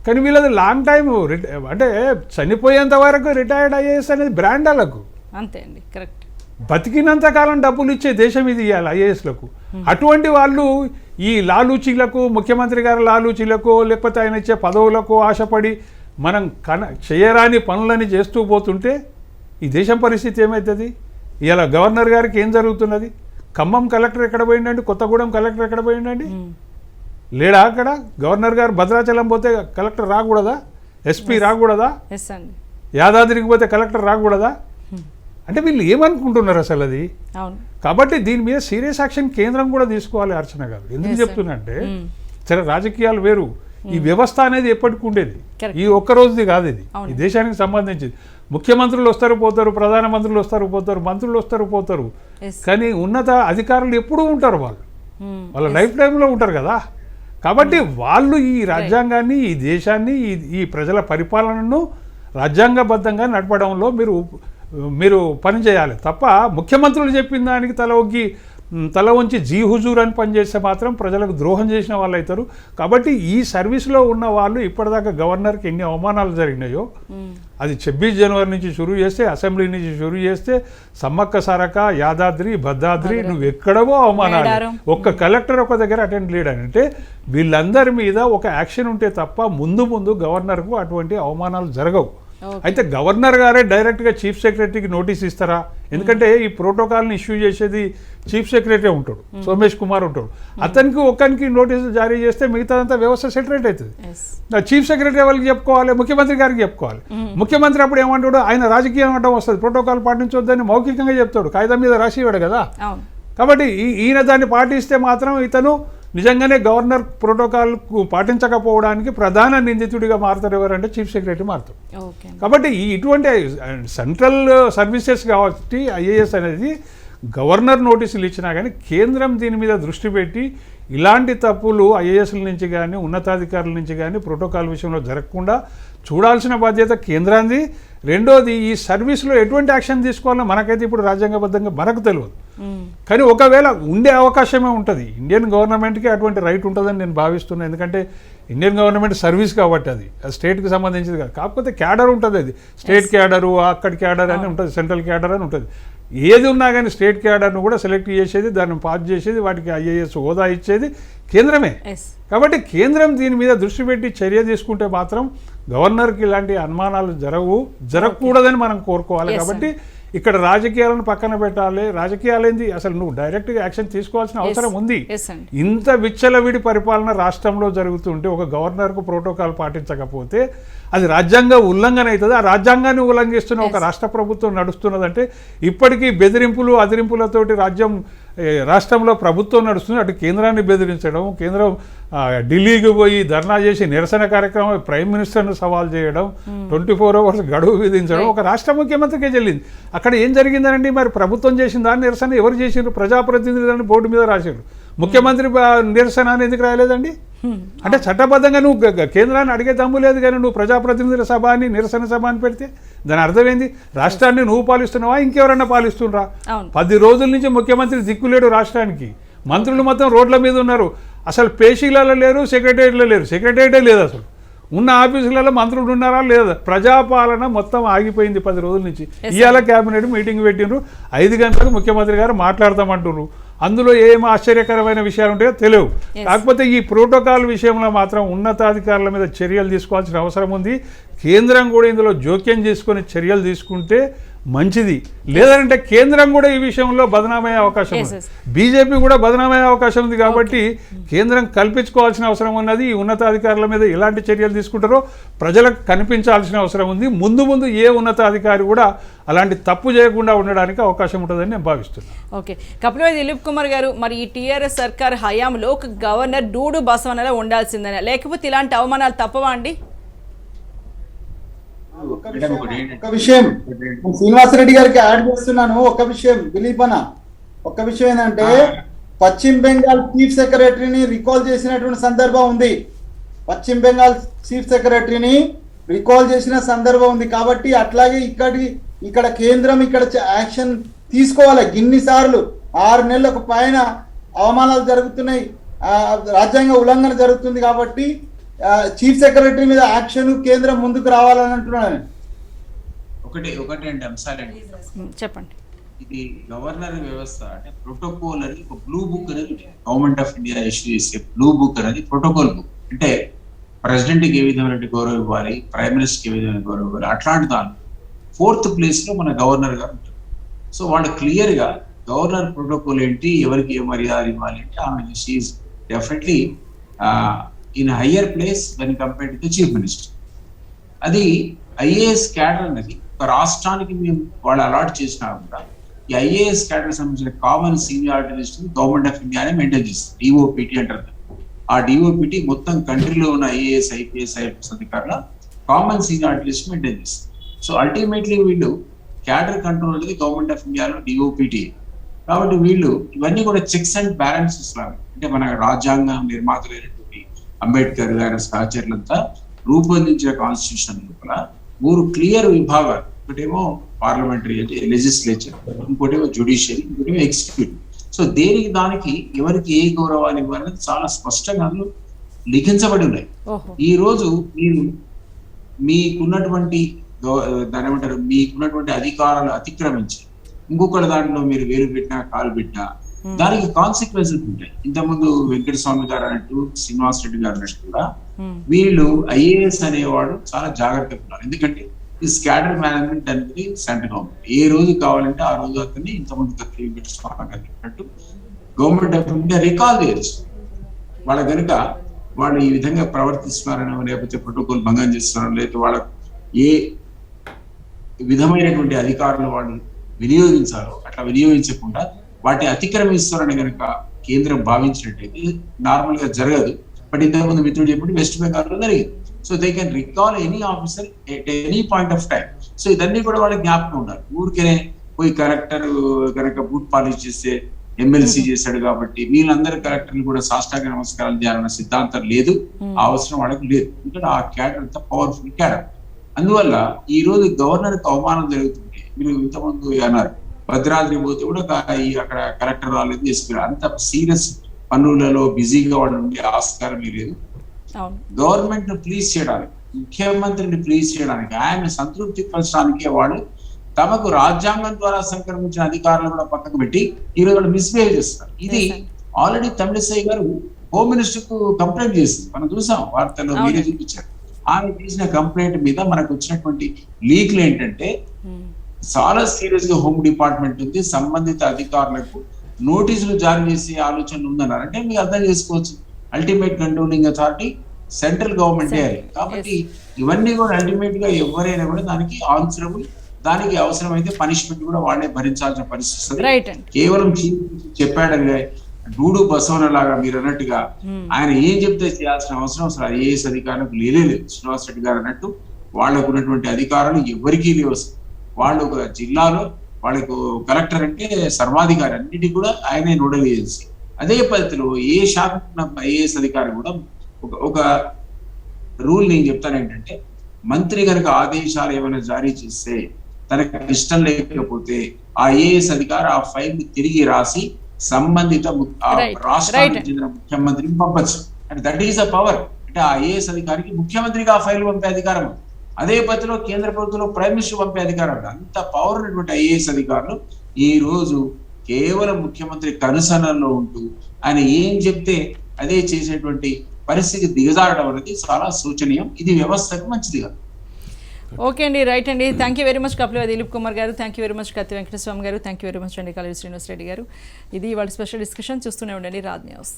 కానీ వీళ్ళది లాంగ్ టైం, అంటే చనిపోయేంత వరకు రిటైర్డ్ ఐఏఎస్ అనేది బ్రాండ్ వాళ్ళకు. అంతే అండి, కరెక్ట్. బతికినంత కాలం డబ్బులు ఇచ్చే దేశం ఇది ఇవ్వాలి ఐఏఎస్లకు. అటువంటి వాళ్ళు ఈ లాలూచీలకు, ముఖ్యమంత్రి గారి లాలూచీలకు, లేకపోతే ఆయన ఇచ్చే పదవులకు ఆశపడి మనం చేయరాని పనులని చేస్తూ పోతుంటే ఈ దేశం పరిస్థితి ఏమవుతుంది? ఇలా గవర్నర్ గారికి ఏం జరుగుతున్నది? ఖమ్మం కలెక్టర్ ఎక్కడ పోయిండండి? కొత్తగూడెం కలెక్టర్ ఎక్కడ పోయిండండి? లేడా అక్కడ? గవర్నర్ గారు భద్రాచలం పోతే కలెక్టర్ రాకూడదా? ఎస్పీ రాకూడదా? యాదాద్రికి పోతే కలెక్టర్ రాకూడదా? అంటే వీళ్ళు ఏమనుకుంటున్నారు అసలు అది? కాబట్టి దీని మీద సీరియస్ యాక్షన్ కేంద్రం కూడా తీసుకోవాలి అర్చన గారు. ఎందుకు చెప్తున్నా అంటే సరే రాజకీయాలు వేరు, ఈ వ్యవస్థ అనేది ఎప్పటికి ఉండేది, ఈ ఒక్క రోజుది కాదు. ఇది ఈ దేశానికి సంబంధించింది. ముఖ్యమంత్రులు వస్తారు పోతారు, ప్రధానమంత్రులు వస్తారు పోతారు, మంత్రులు వస్తారు పోతారు, కానీ ఉన్నత అధికారులు ఎప్పుడూ ఉంటారు. వాళ్ళ లైఫ్ టైంలో ఉంటారు కదా. కాబట్టి వాళ్ళు ఈ రాజ్యాంగాన్ని, ఈ దేశాన్ని, ఈ ప్రజల పరిపాలనను రాజ్యాంగబద్ధంగా నడపడంలో మీరు పని చేయాలి తప్ప ముఖ్యమంత్రులు చెప్పిన దానికి తల వంచి జీ హుజూర్ అని పనిచేస్తే మాత్రం ప్రజలకు ద్రోహం చేసిన వాళ్ళు అవుతారు. కాబట్టి ఈ సర్వీస్లో ఉన్న వాళ్ళు ఇప్పటిదాకా గవర్నర్కి ఎన్ని అవమానాలు జరిగినాయో, అది 26 జనవరి నుంచి షురూ చేస్తే, అసెంబ్లీ నుంచి షురూ చేస్తే, సమ్మక్క సారక, యాదాద్రి, భద్రాద్రి, నువ్వు ఎక్కడవో అవమానాలు. ఒక్క కలెక్టర్ ఒక దగ్గర అటెండ్ లేడంటే వీళ్ళందరి మీద ఒక యాక్షన్ ఉంటే తప్ప ముందు గవర్నర్కు అటువంటి అవమానాలు జరగవు. అయితే గవర్నర్ గారే డైరెక్ట్గా చీఫ్ సెక్రటరీకి నోటీస్ ఇస్తారా? ఎందుకంటే ఈ ప్రోటోకాల్ని ఇష్యూ చేసేది చీఫ్ సెక్రటరీ ఉంటాడు, సోమేష్ కుమార్ ఉంటాడు. అతనికి ఒక్కరికి నోటీసులు జారీ చేస్తే మిగతాదంతా వ్యవస్థ సెటరేట్ అవుతుంది. చీఫ్ సెక్రటరీ వాళ్ళకి చెప్పుకోవాలి, ముఖ్యమంత్రి గారికి చెప్పుకోవాలి. ముఖ్యమంత్రి అప్పుడు ఏమంటాడు? ఆయన రాజకీయం అడ్డం వస్తుంది, ప్రోటోకాల్ పాటించొద్దని మౌఖికంగా చెప్తాడు, కాగితం మీద రాసివాడు కదా. కాబట్టి ఈయన దాన్ని పాటిస్తే మాత్రం ఇతను నిజంగానే గవర్నర్ ప్రోటోకాల్ పాటించకపోవడానికి ప్రధాన నిందితుడిగా మారుతారు ఎవరంటే చీఫ్ సెక్రటరీ మారుతారు. ఓకే. కాబట్టి ఇటువంటి సెంట్రల్ సర్వీసెస్ కాబట్టి ఐఏఎస్ అనేది గవర్నర్ నోటీసులు ఇచ్చినా కానీ కేంద్రం దీని మీద దృష్టి పెట్టి ఇలాంటి తప్పులు ఐఏఎస్ల నుంచి కానీ ఉన్నతాధికారుల నుంచి కానీ ప్రోటోకాల్ విషయంలో జరగకుండా చూడాల్సిన బాధ్యత కేంద్రాంది. రెండోది ఈ సర్వీస్లో ఎటువంటి యాక్షన్ తీసుకోవాలో మనకైతే ఇప్పుడు రాజ్యాంగబద్ధంగా మనకు తెలియదు, కానీ ఒకవేళ ఉండే అవకాశమే ఉంటుంది. ఇండియన్ గవర్నమెంట్కి అటువంటి రైట్ ఉంటుందని నేను భావిస్తున్నాను. ఎందుకంటే ఇండియన్ గవర్నమెంట్ సర్వీస్ కాబట్టి అది స్టేట్కి సంబంధించింది కాదు. కాకపోతే క్యాడర్ ఉంటుంది, అది స్టేట్ క్యాడరు, అక్కడి క్యాడర్ అని ఉంటుంది, సెంట్రల్ క్యాడర్ అని ఉంటుంది. ఏది ఉన్నా కానీ స్టేట్ క్యాడర్ను కూడా సెలెక్ట్ చేసేది, దాన్ని పాస్ చేసేది, వాటికి ఐఏఎస్ హోదా ఇచ్చేది కేంద్రమే. కాబట్టి కేంద్రం దీని మీద దృష్టి పెట్టి చర్య తీసుకుంటే మాత్రం గవర్నర్కి ఇలాంటి అనుమానాలు జరగకూడదని మనం కోరుకోవాలి. కాబట్టి ఇక్కడ రాజకీయాలను పక్కన పెట్టాలి. రాజకీయాలేంది, అసలు నువ్వు డైరెక్ట్గా యాక్షన్ తీసుకోవాల్సిన అవసరం ఉంది. ఇంత విచ్చలవిడి పరిపాలన రాష్ట్రంలో జరుగుతుంటే ఒక గవర్నర్కు ప్రోటోకాల్ పాటించకపోతే అది రాజ్యాంగ ఉల్లంఘన అవుతుంది. ఆ రాజ్యాంగాన్ని ఉల్లంఘిస్తున్న ఒక రాష్ట్ర ప్రభుత్వం నడుస్తున్నదంటే ఇప్పటికీ బెదిరింపులు అదిరింపులతోటి రాష్ట్రంలో ప్రభుత్వం నడుస్తుంది. అటు కేంద్రాన్ని బెదిరించడం, కేంద్రం ఢిల్లీకి పోయి ధర్నా చేసి నిరసన కార్యక్రమం, ప్రైమ్ మినిస్టర్ను సవాల్ చేయడం, 24 hours గడువు విధించడం ఒక రాష్ట్ర ముఖ్యమంత్రికే చెల్లింది. అక్కడ ఏం జరిగిందనండి, మరి ప్రభుత్వం చేసిన దాని నిరసన ఎవరు చేసిండ్రు? ప్రజాప్రతినిధులని బోర్డు మీద రాశారు. ముఖ్యమంత్రి నిరసన అని ఎందుకు రాయలేదండి? అంటే చట్టబద్ధంగా నువ్వు కేంద్రాన్ని అడిగే దమ్ము లేదు, కానీ నువ్వు ప్రజాప్రతినిధుల సభ అని నిరసన సభ అని పెడితే దాని అర్థమైంది. రాష్ట్రాన్ని నువ్వు పాలిస్తున్నావా, ఇంకెవరన్నా పాలిస్తుండ్రా? 10 రోజుల నుంచి ముఖ్యమంత్రి దిక్కులేడు రాష్ట్రానికి. మంత్రులు మొత్తం రోడ్ల మీద ఉన్నారు. అసలు పేషీలలో లేరు, సెక్రటేరియట్లో లేరు, సెక్రటేరియటే లేదు. అసలు ఉన్న ఆఫీసులలో మంత్రులు ఉన్నారా లేదా? ప్రజాపాలన మొత్తం ఆగిపోయింది 10 రోజుల నుంచి. ఇవాళ క్యాబినెట్ మీటింగ్ పెట్టిండ్రు, 5 గంటలకు ముఖ్యమంత్రి గారు మాట్లాడతామంటున్నారు. అందులో ఏం ఆశ్చర్యకరమైన విషయాలు ఉంటాయో తెలియవు. కాకపోతే ఈ ప్రోటోకాల్ విషయంలో మాత్రం ఉన్నతాధికారుల మీద చర్యలు తీసుకోవాల్సిన అవసరం ఉంది. కేంద్రం కూడా ఇందులో జోక్యం చేసుకొని చర్యలు తీసుకుంటే మంచిది. లేదంటే కేంద్రం కూడా ఈ విషయంలో బదనామయ్యే అవకాశం ఉంది, బీజేపీ కూడా బదనామయ్యే అవకాశం ఉంది. కాబట్టి కేంద్రం కల్పించుకోవాల్సిన అవసరం ఉన్నది. ఈ ఉన్నతాధికారుల మీద ఎలాంటి చర్యలు తీసుకుంటారో ప్రజలకు కనిపించాల్సిన అవసరం ఉంది. ముందు ముందు ఏ ఉన్నతాధికారి కూడా అలాంటి తప్పు చేయకుండా ఉండడానికి అవకాశం ఉంటుందని నేను భావిస్తున్నాను. ఓకే, కపిలవేది దిలీప్ కుమార్ గారు, మరి ఈ టీఆర్ఎస్ సర్కార్ హయాంలో ఒక గవర్నర్ డూడు బసవనలా ఉండాల్సిందేనా, లేకపోతే ఇలాంటి అవమానాలు తప్పవా అండి? ఒక విషయం శ్రీనివాసరెడ్డి గారికి యాడ్ చేస్తున్నాను. ఒక విషయం దిలీప్ అన్న, ఒక విషయం ఏంటంటే పశ్చిమ బెంగాల్ చీఫ్ సెక్రటరీని రికాల్ చేసినటువంటి సందర్భం ఉంది. పశ్చిమ బెంగాల్ చీఫ్ సెక్రటరీని రికాల్ చేసిన సందర్భం ఉంది. కాబట్టి అట్లాగే ఇక్కడ కేంద్రం ఇక్కడ యాక్షన్ తీసుకోవాలి. గిన్నిసార్లు 6 నెలలకు పైన అవమానాలు జరుగుతున్నాయి, రాజ్యాంగ ఉల్లంఘన జరుగుతుంది. కాబట్టి చీఫ్ సెక్రటరీ మీద యాక్షన్ కేంద్రం ముందుకు రావాలని అంటున్నాను. ఒకటి అండి అంశాలండి, చెప్పండి. ఇది గవర్నర్ వ్యవస్థ అంటే ప్రోటోకాల్ అని ఒక బ్లూ బుక్ అనేది గవర్నమెంట్ ఆఫ్ ఇండియా ఇష్యూ చేసే బ్లూ బుక్ అనేది ప్రోటోకాల్ బుక్. అంటే ప్రెసిడెంట్కి ఏ విధమైన గౌరవం ఇవ్వాలి, ప్రైమ్ మినిస్టర్కి ఏ విధమైన గౌరవం ఇవ్వాలి, అట్లాంటి దాని 4th place లో మన గవర్నర్ గారు ఉంటారు. సో వాళ్ళు క్లియర్ గా గవర్నర్ ప్రోటోకాల్ ఏంటి, ఎవరికి ఏ మర్యాద ఇవ్వాలి అంటే ఆమె she is definitely in higher place when compared to the chief minister. అది ఐఏఎస్ క్యాడర్ అనేది ఒక రాష్ట్రానికి మేము వాళ్ళు అలాట్ చేసినా కూడా ఈ ఐఏఎస్ క్యాడర్ సంబంధించిన common seniority list government of ఇండియానే మెయింటైన్ చేస్తుంది. డిఓపిటి అంటారు. ఆ డిఓపిటి మొత్తం కంట్రీలో ఉన్న ఐఏఎస్ ఐపీఎస్ ఐఎఫ్ఎస్ అధికారుల కామన్ సీనియారిటీ లిస్ట్ మెయింటైన్ చేస్తుంది. సో అల్టిమేట్లీ వీళ్ళు క్యాడర్ కంట్రోల్ అనేది గవర్నమెంట్ ఆఫ్ ఇండియాలో డిఓపిటి. కాబట్టి వీళ్ళు ఇవన్నీ కూడా చెక్స్ అండ్ బ్యాలెన్సెస్ లాగా, అంటే మన రాజ్యాంగం నిర్మాతలైనటువంటి అంబేద్కర్ గారి సహచరులంతా రూపొందించిన కాన్స్టిట్యూషన్ లోపల 3 క్లియర్ విభాగాలు, ఒకటేమో పార్లమెంటరీ అంటే లెజిస్లేచర్, ఇంకోటేమో జ్యుడిషియరీ, ఇంకోటేమో ఎగ్జిక్యూటివ్. సో దేనికి దానికి ఎవరికి ఏ గౌరవాలు ఇవ్వాలనేది చాలా స్పష్టంగా అందులో లిఖించబడి ఉన్నాయి. ఈ రోజు మీరు మీకున్నటువంటి దాని ఏమంటారు, మీకున్నటువంటి అధికారాలు అతిక్రమించి ఇంకొకటి దాంట్లో మీరు వేలు పెట్టినా కాలు పెట్టినా దానికి కాన్సిక్వెన్సెస్ ఉంటాయి. ఇంతకుముందు వెంకటస్వామి గారు అన్నట్టు, శ్రీనివాస్ రెడ్డి గారు అన్నట్టు కూడా వీళ్ళు ఐఏఎస్ అనేవాడు చాలా జాగ్రత్తగా ఉన్నారు. ఎందుకంటే ఈ స్కాటర్ మేనేజ్మెంట్ అనేది సెంట్రల్ గవర్నమెంట్ ఏ రోజు కావాలంటే ఆ రోజు అతన్ని ఇంతకుముందు వెంకటస్వామి గారు చెప్పినట్టు గవర్నమెంట్ ఆఫ్ ఇండియా రికాల్ చేయొచ్చు. వాళ్ళ కనుక వాళ్ళు ఈ విధంగా ప్రవర్తిస్తున్నారనో, లేకపోతే ప్రోటోకాల్ భంగం చేస్తున్నారో, లేకపోతే వాళ్ళకు ఏ విధమైనటువంటి అధికారులు వాళ్ళు వినియోగించాలో అట్లా వినియోగించకుండా వాటిని అతిక్రమిస్తారని కనుక కేంద్రం భావించినట్టయితే నార్మల్ గా జరగదు. బట్ ఇంతకుముందు మిత్రుడు చెప్పినట్టు వెస్ట్ బెంగాల్ లో జరిగింది. So they can recall any officer at any point of time. So ఇదన్నీ కూడా వాళ్ళకి జ్ఞాపకం ఉండాలి. ఊరికే పోయి కలెక్టర్ కనుక బూట్ పాలిష్ చేస్తే ఎమ్మెల్సీ చేశాడు కాబట్టి వీళ్ళందరూ కలెక్టర్లు కూడా సాష్టాంగ నమస్కారాలు చేయాలన్న సిద్ధాంతం లేదు, ఆ అవసరం వాళ్ళకి లేదు. ఎందుకంటే ఆ క్యాడర్ అంతా పవర్ఫుల్ క్యాడర్. అందువల్ల ఈ రోజు గవర్నర్ కి అవమానం జరుగుతుంటే, మీరు ఇంతకుముందు అన్నారు భద్రాద్రి పోతే కూడా అక్కడ కలెక్టర్ రాలేదు, ఎస్పీ అంత సీరియస్ పనులలో బిజీగా వాళ్ళు ఉండే ఆస్కారం లేదు. గవర్నమెంట్ ను ప్లీజ్ చేయడానికి, ముఖ్యమంత్రిని ప్లీజ్ చేయడానికి, ఆయన సంతృప్తి పరచడానికి వాళ్ళు తమకు రాజ్యాంగం ద్వారా సంక్రమించిన అధికారులు కూడా పక్కకు పెట్టి ఈ రోజు వాళ్ళు మిస్బిహేవ్ చేస్తారు. ఇది ఆల్రెడీ తమిళిసై గారు హోమ్ మినిస్టర్ కు కంప్లైంట్ చేసింది, మనం చూసాం వార్తల్లో, మీరే చూపించారు. ఆమె చేసిన కంప్లైంట్ మీద మనకు వచ్చినటువంటి లీక్లు ఏంటంటే చాలా సీరియస్ గా హోమ్ డిపార్ట్మెంట్ ఉంది, సంబంధిత అధికారులకు నోటీసులు జారీ చేసే ఆలోచనలు ఉందన్నారు. అంటే మీకు అర్థం చేసుకోవచ్చు, అల్టిమేట్ కంట్రోలింగ్ అథారిటీ సెంట్రల్ గవర్నమెంటే. కాబట్టి ఇవన్నీ కూడా అల్టిమేట్ గా ఎవరైనా కూడా దానికి ఆన్సరబుల్, దానికి అవసరమైతే పనిష్మెంట్ కూడా వాళ్ళే భరించాల్సిన పరిస్థితి. కేవలం చెప్పాడని డూడు బసవన లాగా మీరు అన్నట్టుగా ఆయన ఏం చెప్తే చేయాల్సిన అవసరం అసలు ఐఏఎస్ అధికారులకు లేదు. శ్రీనివాస్ రెడ్డి గారు అన్నట్టు వాళ్ళకు ఉన్నటువంటి అధికారులు ఎవరికీ లేవు. వాళ్ళు ఒక జిల్లాలో వాళ్ళకు కలెక్టర్ అంటే సర్వాధికారి, అన్నిటికీ కూడా ఆయనే నోడల్ ఏజెన్సీ. అదే పద్ధతిలో ఏ శాఖ ఐఏఎస్ అధికారి కూడా ఒక రూల్ నేను చెప్తాను ఏంటంటే, మంత్రి కనుక ఆదేశాలు ఏమైనా జారీ చేస్తే తనకు ఇష్టం లేకపోతే ఆ ఐఏఎస్ అధికారి ఆ ఫైల్ తిరిగి రాసి సంబంధిత రాష్ట్రానికి చెందిన ముఖ్యమంత్రికి పంపచ్చు. And that is a power. అంటే ఆ ఐఏఎస్ అధికారికి ముఖ్యమంత్రికి ఆ ఫైల్ పంపే అధికారం. అదే పద్ధతిలో కేంద్ర ప్రభుత్వంలో ప్రైమ్ మినిస్టర్ పంపే అధికారం. అంత పవర్ ఉన్నటువంటి ఐఏఎస్ అధికారులు ఈ రోజు కేవలం ముఖ్యమంత్రి కనుసనల్లో ఉంటూ ఆయన ఏం చెప్తే అదే చేసేటువంటి పరిస్థితి దిగజారడం అనేది చాలా శోచనీయం. ఇది వ్యవస్థకు మంచిది కాదు. ఓకే అండి, రైట్ అండి. Thank you very much Kapilavai Dilip Kumar గారు, థ్యాంక్ యూ వెరీ మచ్ కత్తి వెంకటస్వామి గారు, థ్యాంక్ యూ వెరీ మచ్ అండి కాళేశ్వరి శ్రీనివాస్ రెడ్డి గారు. ఇది వాళ్ళ స్పెషల్ డిస్కషన్. చూస్తూనే ఉండండి రాజ్ న్యూస్.